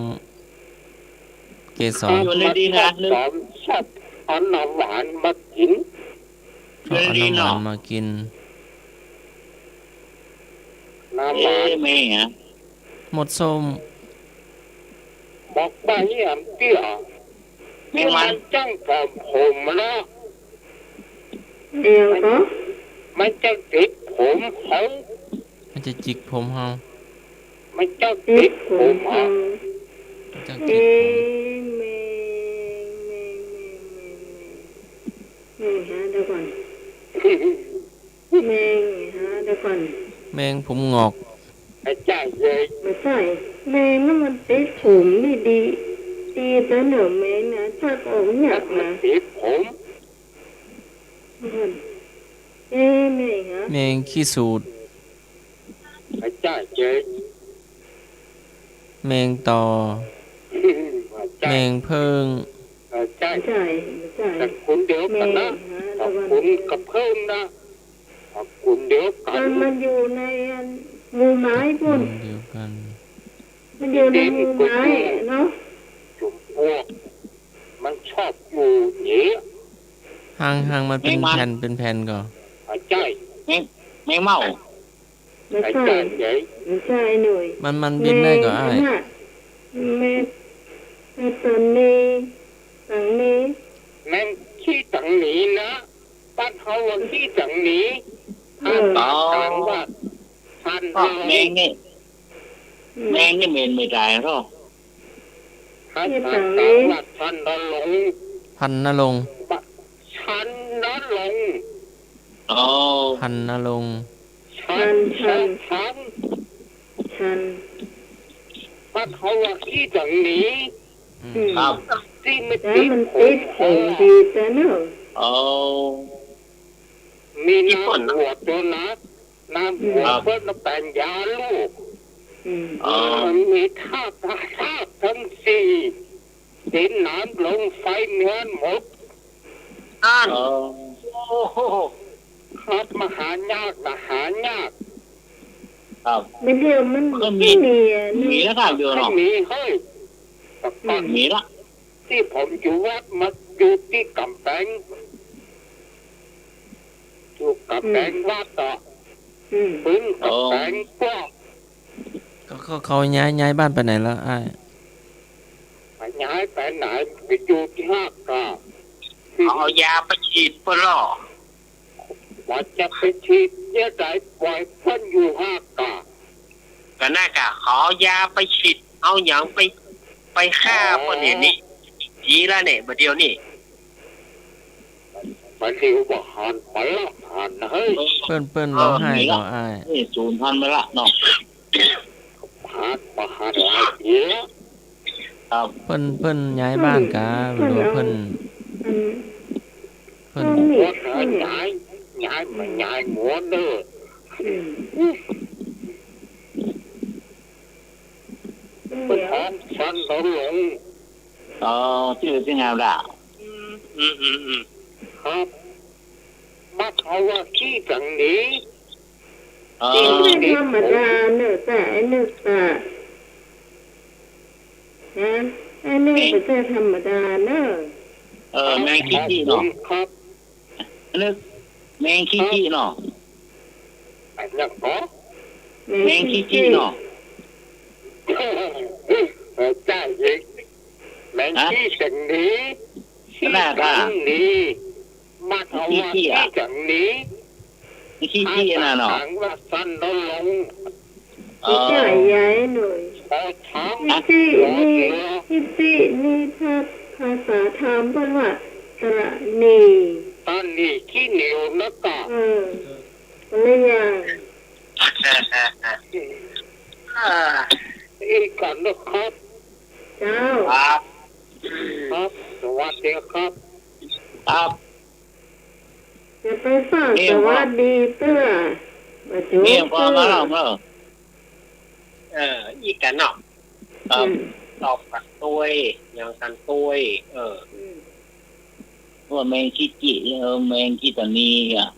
เกสร อยู่ในดีนะนึก ชอบเอาน้ำหวานมากิน ชอบเอาน้ำหวานมากิน น้ำหวาน ไม่ฮะ หมดส้ม บอกว่าเยี่ยมเตี้ยนี่มันจ้างกับผมนะ เดี๋ยวก็ มันจะติดผมเขา มันจะจิกผมเฮา มันจะ ติ ติ ด ด ผ ผม ม เอา มันจะ เม จิกผม เมเมหาเดี๋ยวก่อนเมหาเดี๋ยวก่อน แมงผมงอก อาจารย์เลย ไม่ใช่เมนั่นมันติดผมนี่ดีดีแต่เหนือเมนะถ้าออกหนัก มัน นะ ติดผม เมฮะ แมงขี้สูด อาจารย์เลย แมงต่อ อาจา แม รย์ งเพิง อาจาร ไม่ ย์ ใช่ไม่ใช่ แต่คุณเดียว เม กันนะ ฮะ แต่ ตะวัน คุณกับเพิ่มนะแต่คุณเดียวกั มันอยู่ในหมู่ไม้พุ่น เดียวกัน มันอยู่ในหมู่ไม้เนาะ จุ่มพวกมันชอบอยู่เนี้ย หางมันเป็นแผ่นเป็นแผ่นก่อน อาจารย์ ไม่เมา ไม่ อา ใช่ จารย์เลย ไม่ใช่หน่อย มันบินได้ก็อ้าย เมตัวนี้ฝั่งนี้ แม่งขี้ตังหนีนะบ้านเขาวันขี้ตังหนีถ้าตางว่าท่าน ก็ เรา แมงนี่เมนไม่ได้หรอก ถ้าตางว่าท่านเราลง พันนรงค์ ฉันนะลง โอ้ พันนรงค์ ฉัน ชัน บ้านเขาว่าขี้ตังหนี ครับ ที่ไม่ แต่ ติด มัน ผ ติ ม ดผมดีแต่เนาะ โอ้ มีน้ำหัวตัวนะน้ำหัวเพื่อนเป็นยาลูก อ๋อ มันมีธาตุทั้งสี่ดินน้ำลมไฟเนื้อหมด อ่าน โอ้โหครับมหายากมหายาก ครับ ไม่เดียวมัน ก็มี มี มีแล้วครับอยู่ ไม่ เนาะ มีเฮ้ยแต่ก่อน มีละ ที่ผมอยู่วัดมาอยู่ที่กำแพงอยู่กำแพงวัดต่อปืนกำแพงก็ ก็เขาย้ายบ้านไปไหนแล้วอ้าย ไปย้ ย้ายไปไหนไปอยู่ที่ห้ากา เอายาไปฉีดเพื่อล่อ ว่าจะไปฉีดเยอะไหนปล่อยเพิ่นอยู่ห้ากา ก็น่ากะขอยาไปฉีดเอาอย่างไปฆ่าคนเดี๋ยวนี้ทีละเนี่ยประเดี๋ยวนี้ ไปเที่ยวบ่หันไปละหันนะเฮ้ย เปิ้นร้องไห้ก็อ้าย นี่สูญพันธุ์ไปละเนาะหันมาหันหลายเยอะครับ เปิ้นย้ายบ้านกะหรือว่าเพิ่น อัน เพิ่น ต้องมี ว่าย้ายมาย้ายหมวนเด้อ เดี๋ยว ทางสันเราหลงชื่อที่งามละ อืม ครับมาเขาว่าขี้จังนี้ ไม่ธรรมดาเนอะแต่ไอ้นึกแต่นะไอ้นึกไม่ใช่ธรรมดาเนอะ แมงขี้ขี้เนาะครับนึกแมงขี้ขี้เนาะไอ้นักเนาะแมงขี้ขี้เนาะจ้าเองแมงขี้จังนี้ขี้จังนี้มาเขาว่าขี้จังนี้ขี้ขี้น่ะเนาะทางว่าสันเราหลง ใหญ่ใหญ่หน่อย ทาง ฮิตินี่ถ้าภาษาธรรมเพิ่นว่าตระนี ตอนนี้ขี้เหนียวนะกะ อะไรอย่าง อีกกันนะครับ เจ้า ครับ ครับสวัสดีครับครับ จะไปฟังสวัสดีเตื้อมาจุ๊บ เนี่ยพอ เตื้ มา อ แล้วเมื่อ อีกกันเนาะ ครับ ตอบกันตัวอย่างกันตัวว่าแมงขี้จิแมงขี้ตานีอ่ะ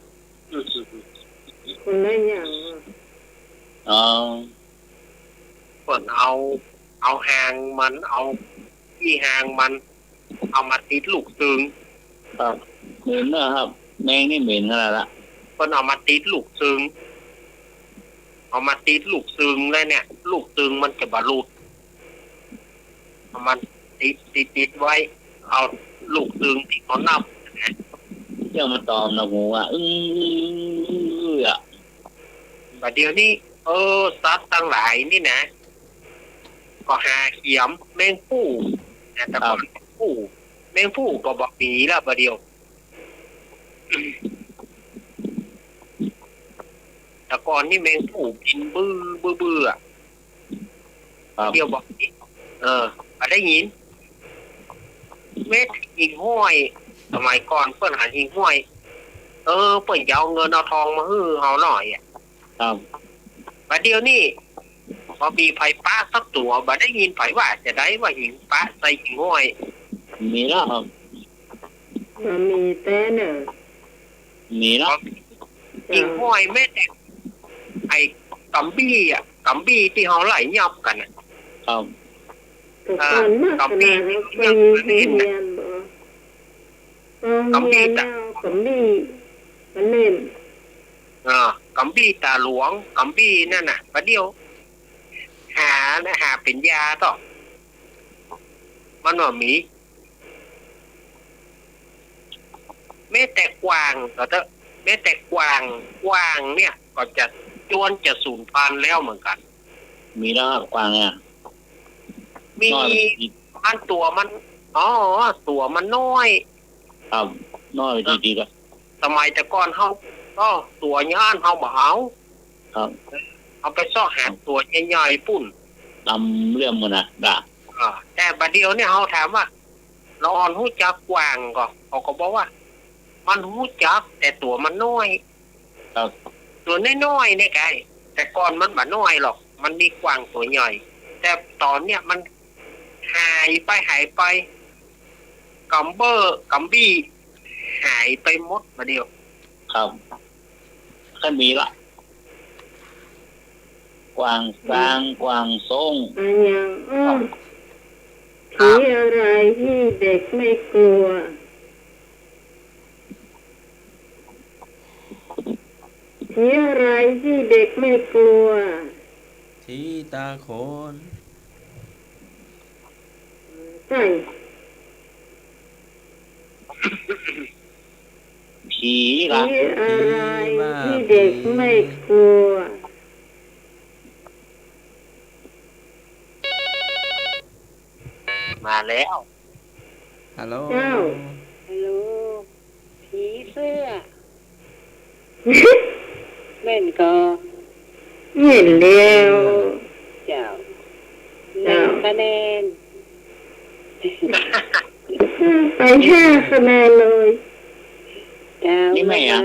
คนละอย่าง อ๋อ ส่วนเอาหางมันเอาที่หางมัน เอามาติดลูกซึง ครับเหม็นนะครับ แมงนี่เหม็นขนาดละ คนเอามาติดลูกซึงเอามาติดลูกซึงแล้วเนี่ย ลูกซึงมันจะบรรลุเอามันติดไว้ เอาลูกซึงที่เขานับ เจ้ามาตอมนะหูอ่ะอ่ะ แต่เดี๋ยวนี้สัตว์ทั้งหลายนี่นะ ก็หาเขียมแมงผู้แต่ก่อนแมงผู้ก็บอกหนีแล้วประเดี๋ยวแต่ก่อนนี่แมงผู้กินเบื่อเดี๋ยวบอกนี่มาได้ยินเม็ดหิงห้อยสมัยก่อนเพื่อนหาหิงห้อยเปิ่นจะเอาเงินเอาทองมาฮื้อเอาหน่อยครับ ประเดี๋ยวนี้พอมีไฟป้าสักตัวบ่ได้ยินไฟว่าจะได้ว่าหิงป้าใส่หิงห้อย มีแล้วครับ มามีแต่เนอะ มีแล้ว หิงห้อยแม่แต่ไอ้กัมบี้ที่เขาไหลยับกัน แต่ก่อนมากขนาดนั้นเป็นเรียนบ่เรียนแล้วก็มีมันเล่น กัมบี้ตาหลวงกัมบี้นั่นน่ะประเดี๋ยวหาเป็นยาต่อมันว่ามีแม้แต่กวางก็จะแม้แต่กวางเนี่ยก็จะสูญพันธุ์แล้วเหมือนกัน มีแล้วครับกวางเนี่ย มีอันตัวมันตัวมันน้อย ครับน้อยจริงๆครับ สมัยแต่ก่อนเขาก็ตัวย่านเขาบ่เอา ครับ เอาไปซ่อหาตัวใหญ่ๆปุ่น ตำเรื่องมันนะด่า แต่บัดเดียวเนี่ยเขาถามว่าเราอ่อนหูจักกวางก็เขาก็บอกว่า มันหูจักแต่ตัวมันน้อย ครับ ตัวน้อยๆเนี่ยไงแต่ก่อนมันบ่น้อยหรอก มันมีกวางตัวใหญ่แต่ตอนเนี่ยมันหายไปกัมบี้หายไปหมดบัดเดียว ครับแค่มีละกวางกลางกวางส่ง อันอย่างผีอะไรที่เด็กไม่กลัวผีอะไรที่เด็กไม่กลัว ทีตาโขน ท ใช่ ผีละ ผีอะไรที่เด็กไม่กลัว มาแล้ว ฮัลโหล เจ้า ฮัลโหลผีเสื้อแม่นก็ เห็นแล้ว เจ้าหนึ่งคะแนน ไป5 คะแนนเลย เจ้า นี่ไม่อ่ะ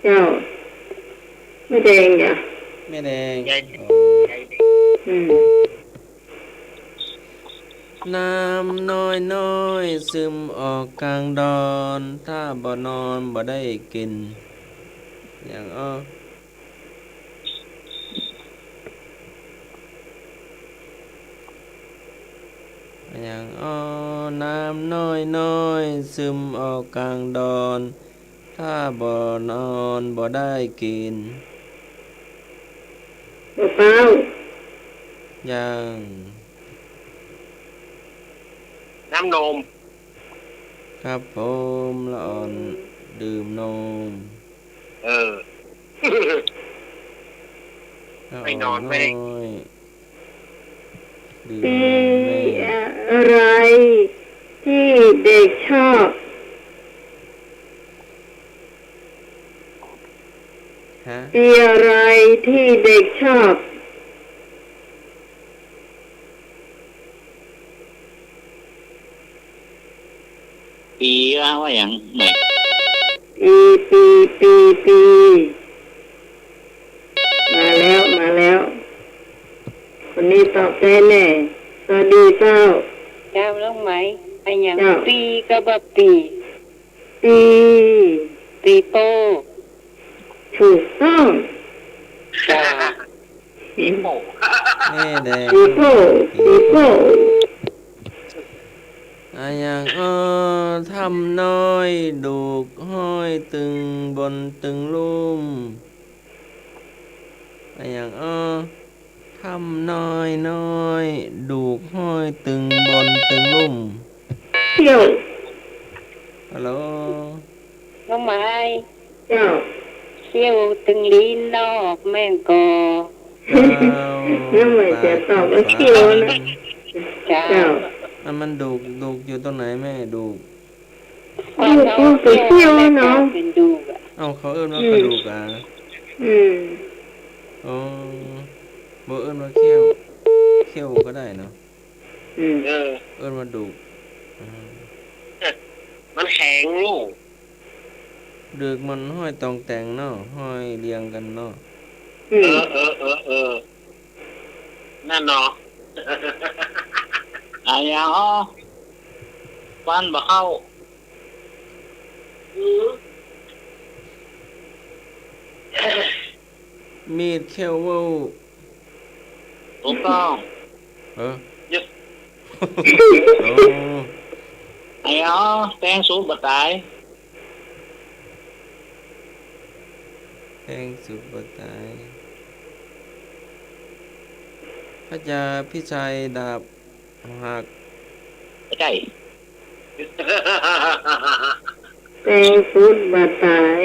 เจ้า ไม่แดงอ่ะ แม่แดง ยาย โอ้ ยายเด็ก อืม น้ำน้อยน้อยซึมออกกลางดอน ถ้าบ่นอนบ่ได้กิน อย่างอย่างน้ำน้อยน้อยซึมออกกลางดอน ถ้าบ่นอนบ่ได้กิน เปล่า อย่าง น้ำนม ครับผมละอ่อนดื่มนม เออ ละ ไม่นอนไม่ น้อยดื่ม ปี แม่ อะไรที่เด็กชอบ ฮะ ปีอะไรที่เด็กชอบ ปีว่าอย่างไหน ปีมาแล้วคนนี้ตอบได้แน่สวัสดีเจ้า เจ้าลงไหมไอ้หยัง เจ้า ปีกับบปี ปี ปีโป้ ถูกต้อง จ้า ปีโป้ แม่แดง ปีโป้ปีโป้ อย่างทำน้อยดูกห้อยตึงบนตึงลุ่มอย่างทำน้อยน้อยดูกห้อยตึงบนตึงลุ่ม เที่ยว ฮัลโหล ลงไหม เจ้า เที่ยวตึงลีนนอกแม่งก็ ยังไม่จะตอบว่าเที่ยวนะ จ้า เจ้า มันดูกอยู่ตรงไหนแม่ดูก ดูไปเที่ยวเนาะ เป็นดูกอะ เอาเขาเอิ้นว่ากระดูกอ่ะ อืม อ๋อบ่เอิ้นว่าเขี้ยวก็ได้เนาะ อืม เออ เอิ้นว่าดูก มันแข็งลูก ดึกมันห้อยตองแต่งเนาะห้อยเรียงกันเนาะ อื เอ ม อนั่นเนาะ อะไรอย่างฟันบ่เข้า มีดเขี้ยวเว้า ถูกต้อง เออ ยึด โอ้ ไอ้แตงสูบบ่ตาย แห่งสุดบ่ตายพระยาพิชัยดาบหัก ใช่ แตงฟูดบาตาย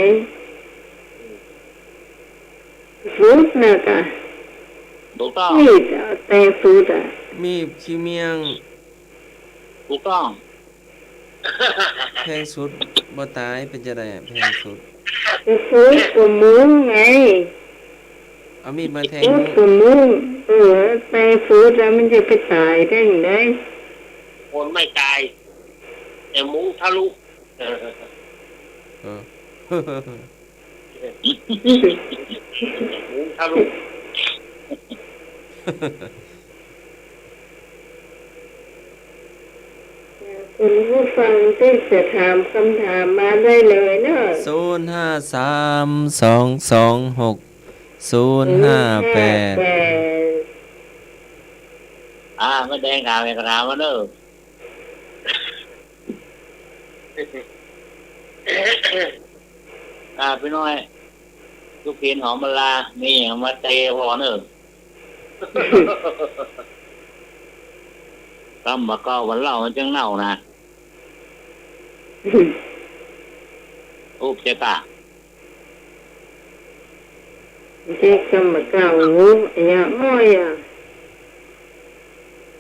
ฟูดนะกะ ถูกต้อง นี่แตงฟูดอ่ะ มีบขี้เมียง ถูกต้อง แพงสุดบ่ตายเป็นจะได้อะแพงสุด แตงฟูดกับมุ้งไง เอามีดมาแทง ฟูดกับมุ้งแตงฟูดแล้วมันจะไปตายได้ยังไง คนไม่ตายแต่มุ้งทะลุ เออ มุ้งทะลุ คุณผู้ฟังที่จะถามคำถามมาได้เลยเนอะ 053226 058 ไม่แดงถามไปกระถามว่าเนอะพี่น้อยลูกเพียนหอมมะลานี่มาเตะพอเนอะ กำมาเก้าวันเล่ามันจังเน่านะโอ้เจ้าตา เจ๊กำมาเก่าหูอย่าอ้อยอ่ะ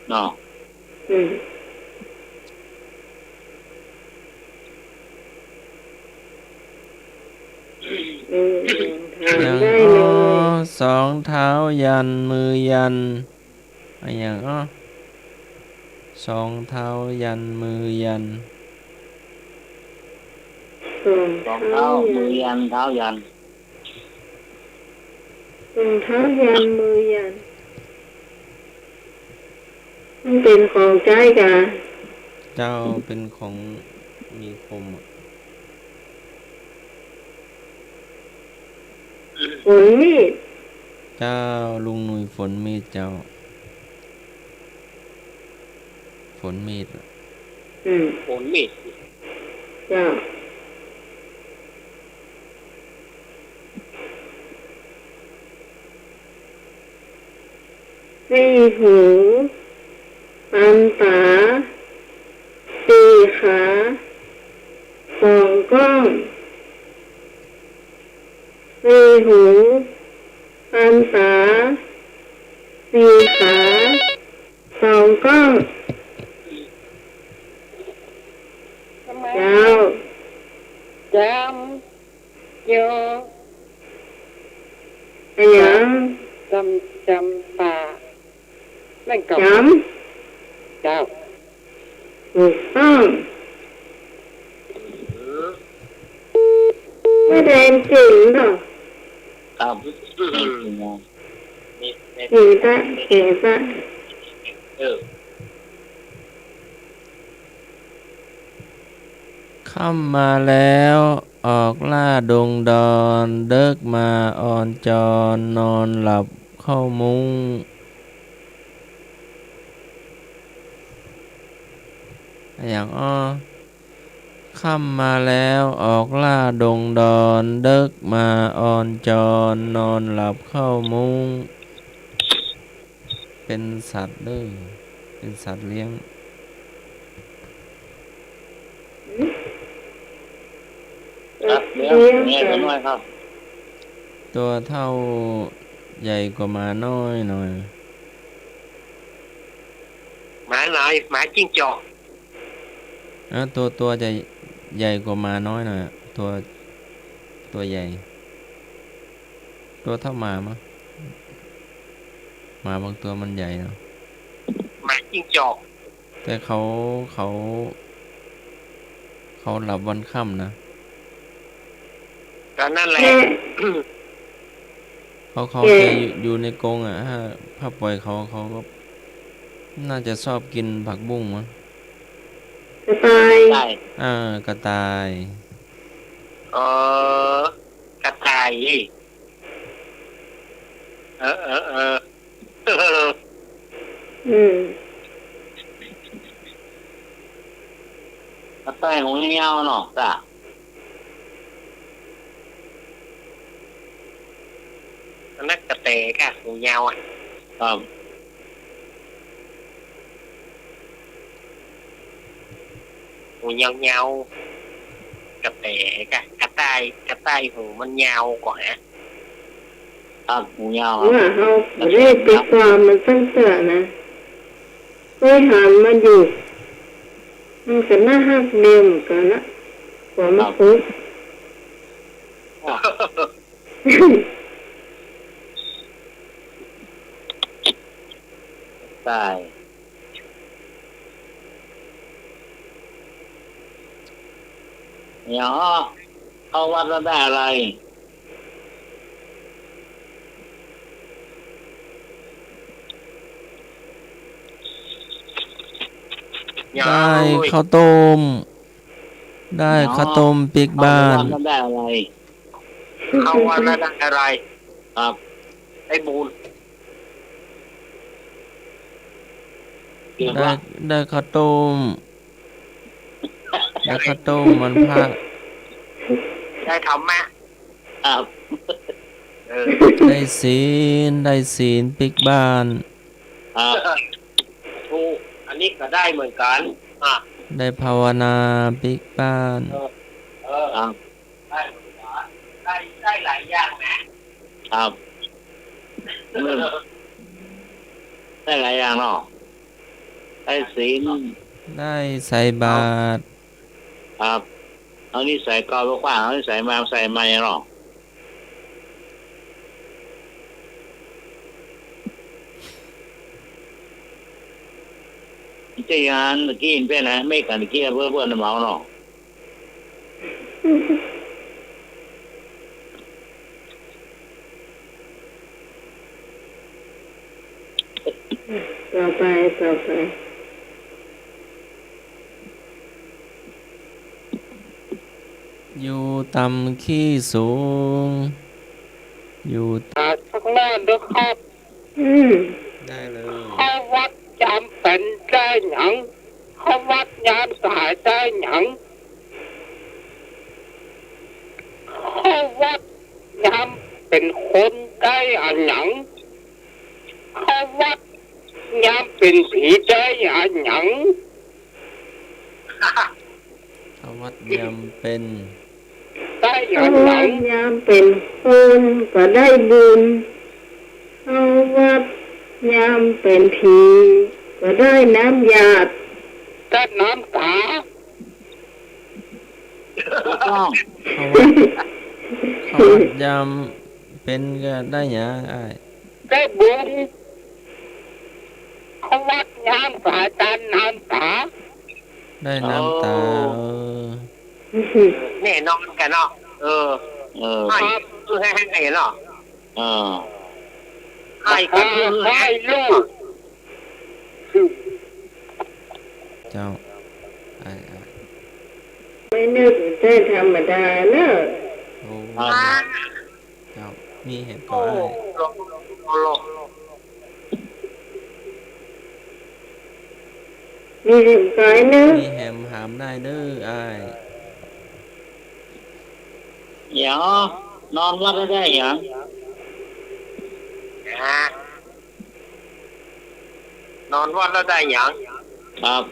เนาะ อืมทาน อย่าง ได้ อ้อ เลย สองเท้ายันมือยันอะไรอย่างอ้อสองเท้ายันมือยัน สอง สอง เท้า เท้า ยั มือน ยันเท้ายัน สองเท้ายันมือยันมันเป็นของใจกะ เจ้าเป็นของมีคมอะ ฝนมีด เจ้าลุงหนุ่ยฝนมีดเจ้า ฝนมีดอะ โอนมีด เจ้าสี่หูปันตาสี่ขาสองก้องสี่หูปันตาสี่ขาสองก้องเจ้า จำโย อะไรอย่าง จำป่านั่นก็ จ เจ้า ำถูกต้องไม่ได้จริงหรอก ครับ นี่ เก่งซะเก่งซะ เออ ค่ำมาแล้วออกล่าดงดอนเดิกมาอ่อนจอนนอนหลับเข้ามุ้งอย่างอ้อค่ำมาแล้วออกล่าดงดอนเดิกมาอ่อนจอนนอนหลับเข้ามุ้งเป็นสัตว์เด้อเป็นสัตว์เลี้ยง ครับเดี๋ยว เลี้ยง แง่ กั กัน นหน่อยครับ ตัวเท่าใหญ่กว่าหมาน้อยหน่อย หมาไหนหมาจิ้งจอก ตัวจะใหญ่กว่าหมาน้อยหน่อยอะตัวใหญ่ ตัวเท่าหมามั้งหมาบางตัวมันใหญ่เนาะ หมาจิ้งจอก แต่เขาหลับวันค่ำนะ ก็นั่นแหละ แค่ เขาจะอยู่ในกรงอ่ะถ้าปล่อยเขาก็น่าจะชอบกินผักบุ้งมั้ง กระต่าย ได้ กระต่าย เออกระต่ายเออ อืม กระต่ายของเงี้ยวเนาะจ้ะ นักกระเตะกะหูยาวอ่ะ ครับ หูยาวกระเตะกะกระต่ายหูมันยาวกว่า ครับหูยาว ว่าเขาไม่ได้ตีความมันสั้นเสือนะเคยหันมาอยู่มันก็น่าหักเดียวเหมือนกันละหัวมันคุก ได้เนี่ยเข้าวัดแล้วได้อะไร ได้ข้าวต้ม ได้ข้าวต้มปิกบ้าน เข้วัดแล้วได้อะไร เข้าว่านั่นอะไร ครับ ไอ้บูน เกี่ยว ได้ ว่า ได้ข้าวต้ม ได้ข้าวต้มมันพระ ได้ทำแม่ ครับ เออ ได้ศีลปิกบ้าน ครับ ถูกอัน นี้ก็ได้เหมือนกันอ่ะ ได้ภาวนาปิกบ้าน ครับ ได้เหมือนกันได้หลายอย่างนะครับ ได้หลายอย่างเนาะได้ศีล ได้ใส่บาตร ครับเอานี่ใส่กรอบกว้างเอานี่ใส่มาใส่มาเนาะจะยานตะกี้เป็นไงไม่กันตะกี้เพื่อนเมาเนาะ ต่อไป อยู่ต่ำขี้สูง อยู่ ข้างหน้านะครับ ได้เลย เข้าวัดยามเป็นได้หยังเข้าวัดยามสายได้หยังเข้าวัดยามเป็นคนได้อันหยังเข้าวัดยามเป็นผีได้อันหยัง เข้าวัดยามเป็น ได้ เอา อันห วั ยัง ดยามเป็นคนก็ได้บุญเอาวัดยามเป็นผีก็ได้น้ำยาด ได้น้ำตา ถูกต้อง เข้าวัดยามเป็นก็ได้หยังอ้าย ได้บุญเข้าวัดยามสายได้น้ำตา ได้น้ำตาแน่นอนกันเนาะเออ ให้คือให้เนาะ เออ ให้ก็คือให้ ให้ลูก เจ้าอ้าย ไม่นึกได้ธรรมดาเนอะ โอ้ อ่า เจ้ามีเหตุผ โอ้ ล โล มีเรื่องกายเนอะ มีแหมหามได้เด้ออ้าย เดี๋ยวนอนวัดได้ยัง นอนวัดแล้วได้หยัง ครับ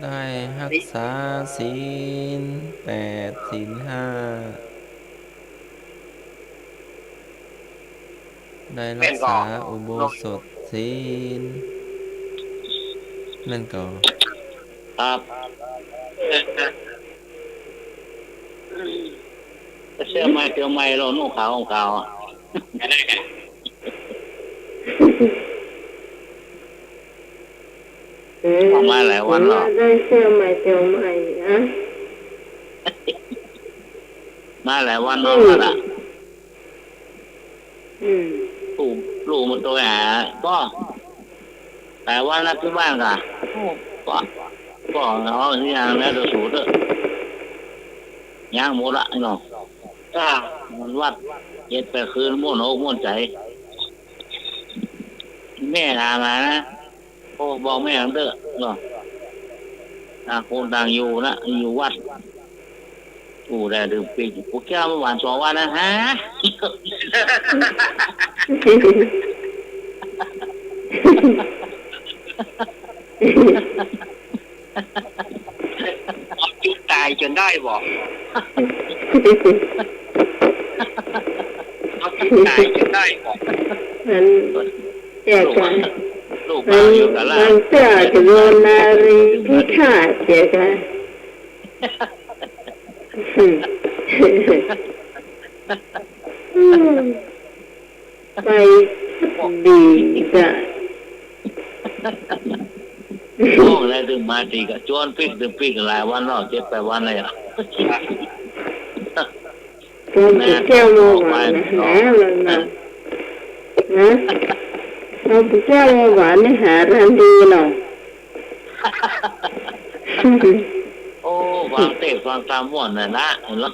ได้รักษาศีล8ศีล5ได้รักษาอุโบสถศีลนั่นก็ ครับเชื่อไหมเชื่อไหมเรานุ่งขาวของขาว ออกมาหลายวันแล้ว ได้เสื้อใหม่เตียวใหม่นะ มาหลายวันนอนวัดอ่ะ ลูกมันตัวหาก็แต่ว่านักที่บ้านก็เอาที่ยังแล้วจะสูดย่างหมดละเนาะมันวัด7-8คืนม่วนอกม่วนใจแม่ถามมานะโอ้บอกแม่เด้อเนาะต่างคนต่างอยู่นะอยู่วัดได้ดื่มปีกูแก้วเมื่อวาน2 วันนะฮะ เอาจุดตายจนได้บอกเอาจุดตายจนได้บอก มันแจกกัน ลูก มั มาน อยู่กับล่า มันเสื้อจะโยนนารีพิฆาตแจกกันไปดีจ้ะ โอ้แล้วถึงมาตีกับจวนปิกถึงปิกหลายวันเนาะ7-8 วันเลยอ่ะ ก็จะเที่ยวโมหวานนะแล้วนะเราไปเที่ยวโมหวานนี่หารันดีหน่อย โอ้ฟังเตะฟังตามม่วนน่ะนะเนาะ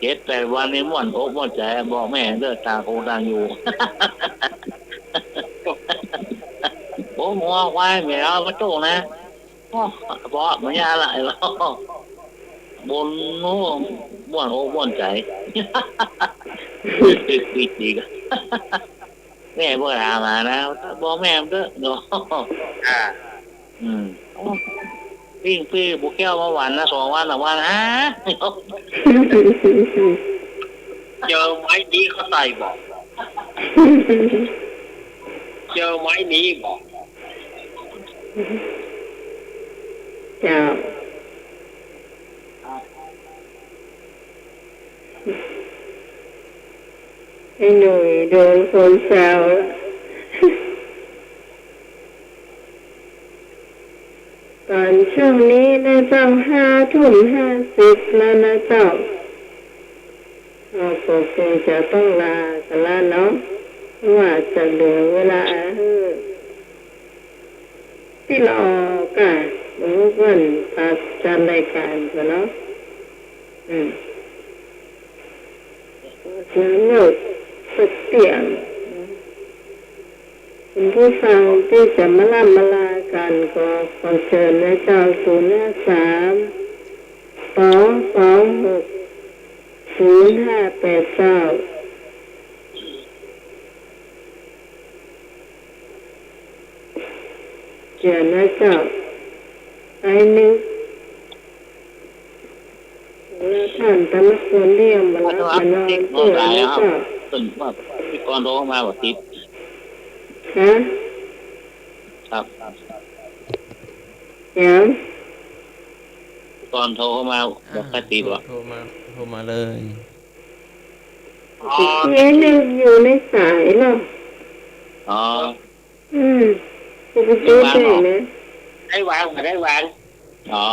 7-8 วันนี้ม่วนอกม่วนใจบอกแม่เด้อต่างคนต่างอยู่ โอ้หัวควายแมวมาโตนะเพราะมันยาละแล้วบนโน้ม่วนอกม่วนใจปิดดีกัน ม่บ่ถามมานะบอกแม่มันเด้อเนาะ อ่า พี่บุกแก้วมาหวานนะ2 วัน3 วันฮะ เจอไม้นี้เขาใส่บอกเจอไม้นี้บอก เจ้าไอ้หนุ่ยโดนคนแซวแล้วตอนช่วงนี้ได้เจ้า5:50แล้วนะเจ้าเราปกติจะต้องลากันแล้วเนาะเพราะว่าจะเหลือเวลาที่รอกันเมื่อวันตัดจัดรายการกันเนาะจะเลิกสักเตียงคุณผู้ฟังที่จะมาล่ำมาลากันก็ขอเชิญนะเจ้า053-226-0589เชิญนะเจ้าไอ้นึกแล้วท่านแต่ละคนเรียกมาแล้วมานอนเพื่อนะเจ้าต้นว่าพี่กรโทรมาว่าติด ฮะ ครับ ยัง ตอนโทรเข้ามาบอกใครติดวะ โทรมาเลย เอ๊ะนึกอยู่ในสายหรออ๋อจะไปดูได้ไหม ได้วางมาได้วาง อ๋อ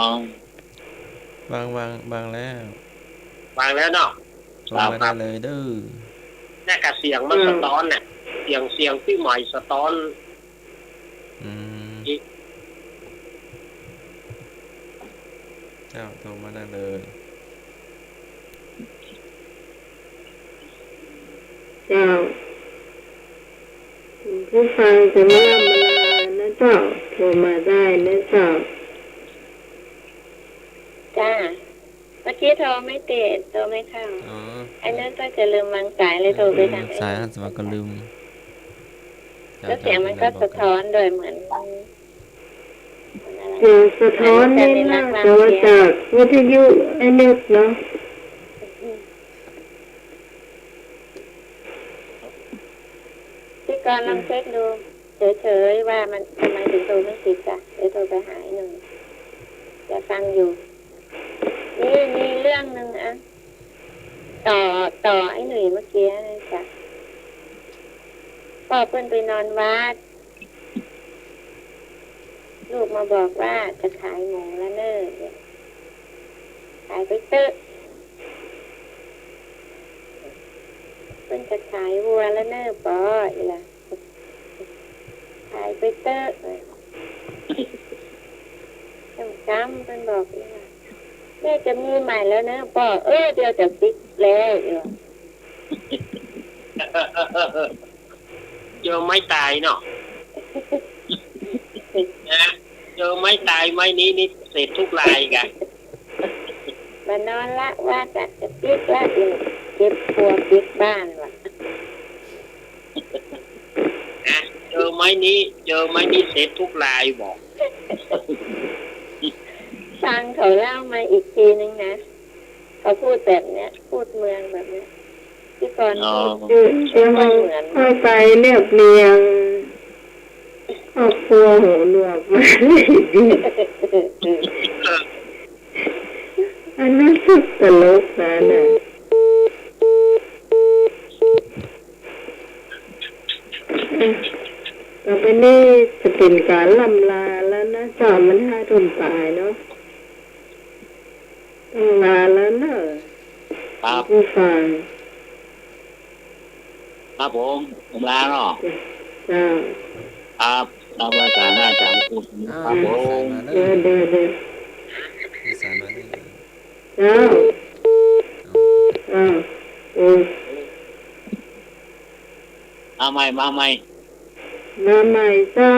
วางแล้ว วางแล้วเนาะ โทรมาได้เลยเด้อ น่ากะเสียงมันสะท้อนน่ะเสียงที่ใหม่สะท้อนเจ้าโทรมาได้เลย เจ้าผู้ฟังจะไม่ล่ำมาลานะเจ้าโทรมาได้นะเจ้าจ้าเมื่อกี้โทรไม่ติดโทรไม่เข้าไอ้นั่นก็จะลืมวางสายเลยโทรไปทางสายสมัครก็ลืม แล้วเสียงมันก็สะท้อนโดยเหมือนเสียงสะท้อนนี่น่าจะมาจากวิทยุไอ้นึกเนาะพี่กรณ์ลองเช็คดูเฉยๆว่ามันทำไมถึงโทรไม่ติดจ้ะเดี๋ยวโทรไปหาหนึ่งจะฟังอยู่นี่มีเรื่องหนึ่งอะต่อไอ้หนุ่ยเมื่อกี้นะจ๊ะพ่อเพิ่นไปนอนวัดลูกมาบอกว่าจะขายหมูละเน้อขายไปเตอะเพิ่นจะขายวัวละเน้อปออีล่ะขายไปเตอะจำเพิ่นบอกอีล่ะแม่จะมีใหม่แล้วนะปอเดี๋ยวจะติดแล้วอีล่ะเจอไม้ตายเนาะนะเจอไม้ตายไม้นี้นี่เสร็จทุกลายกัน มานอนละว่าจะปิดละเก็บครัวปิดบ้านว่ะนะเจอไม้นี้เสร็จทุกลายบอกฟังเขาเล่ามาอีกทีนึงนะเขาพูดแบบเนี้ยพูดเมืองแบบเนี้ยที่ก่อนพูดเหมือนค่อยไปเรียบเรียงครอบครัวหัวหนวกมาดีอันนั้นสุดตลกนะน่ะต่อไปนี้จะเป็นการล่ำลาแล้วนะจอมมัน5 ทุ่มปลายเนาะต้องลาแล้วเนอะผู้ฟังครับผมลาเนาะจ้าครับรับรายการอาจารย์พูดครับผมเดี๋ยวสายมาได้เลย เจ้ามาใหม่มาใหม่เจ้า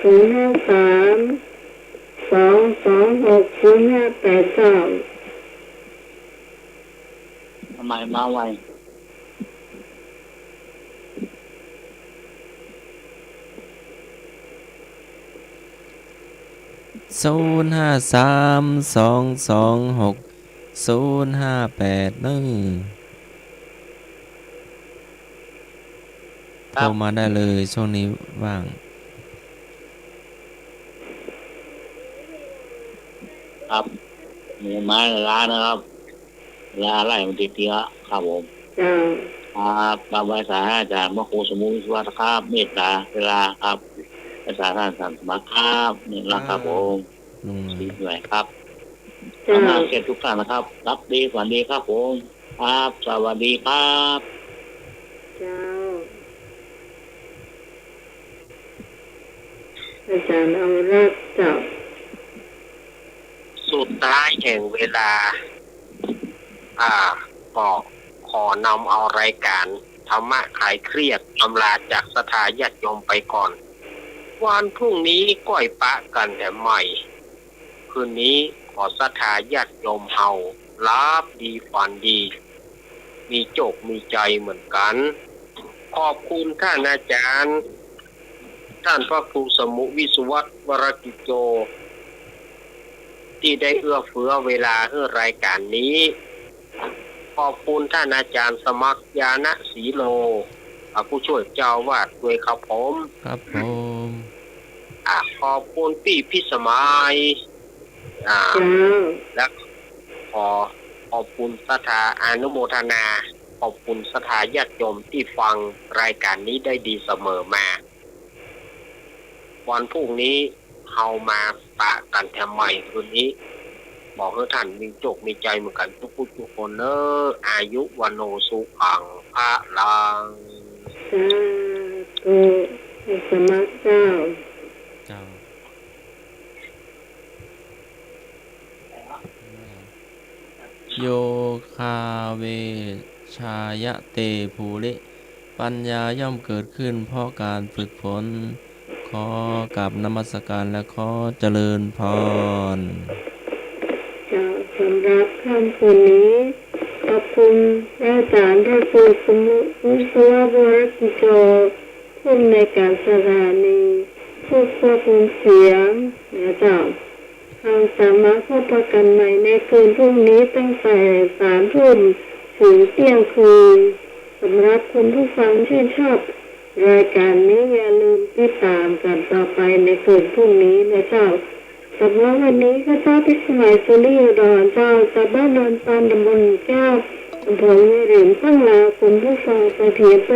053-226-0589มาใหม่มาไว โทรมาได้เลยช่วงนี้ว่าง ครับมีไม้ลานะครับลาไล่มันติดเตี้ยครับผม เจ้า ครับบางภาษาอาจารย์มโคสมุวิศวะครับเมตตาเวลาครับภาษาท่านสันสมัครครับนี่ละครับผม ลุง ดีด้วยครับ เจ้า มาเก็บทุกท่านนะครับรับดีฝันดีครับผมครับสวัสดีครับ เจ้าอาจารย์เอารักเจ้า สุดท้ายแห่งเวลาก็ขอนำเอารายการธรรมะคลายเครียดอำลาจากสถาญาติโยมไปก่อน วันพรุ่งนี้ก้อยปะกันแต่ใหม่ คืนนี้ขอสถาญาติโยมเฮารับดีฝันดี มีโจกมีใจเหมือนกัน ขอบคุณท่านอาจารย์ ท่านพระครูสมุวิศวัตวรกิจโจ ที่ได้เอื้อเฟื้อเวลาให้รายการนี้ ขอบคุณท่านอาจารย์สมัครยานะศรีโลผู้ช่วยเจ้าวาดด้วยครับผม ครับผม ขอบคุณพี่พิสมัย เจ้า และขอบคุณสถาอนุโมทนา ขอบคุณสถาญาติโยมที่ฟังรายการนี้ได้ดีเสมอมา วันพรุ่งนี้เฮามาปะกันแถมใหม่คืนนี้ บอกให้ท่านมีโจกมีใจเหมือนกันทุกผู้ทุกคนเนอะอายุวันโนสุขังพระลัง สาธุสมัครเจ้า เจ้าโยคาเวชายะเตภูริปัญญาย่อมเกิดขึ้นเพราะการฝึกฝน ขอกราบนมัสการและขอเจริญพร เจ้าสำหรับคำพูดนี้ขอบคุณอาจารย์พระครูสมุวิศวะวรกิจโจผู้ในการสถานีผู้ควบคุมเสียงนะเจ้าทางสามารถพบกันใหม่ในคืนพรุ่งนี้ตั้งแต่3 ทุ่มถึงเที่ยงคืนสำหรับคุณผู้ฟังที่ชอบรายการนี้อย่าลืมติดตามกันต่อไปในคืนพรุ่งนี้นะเจ้าสำหรับวันนี้ก็เจ้าพิสมัยสุริยดรเจ้าจากบ้านนนท์ปานตำบลแก้วอำเภอเวียงรินตั้งลาคุณผู้ฟังไปเพียง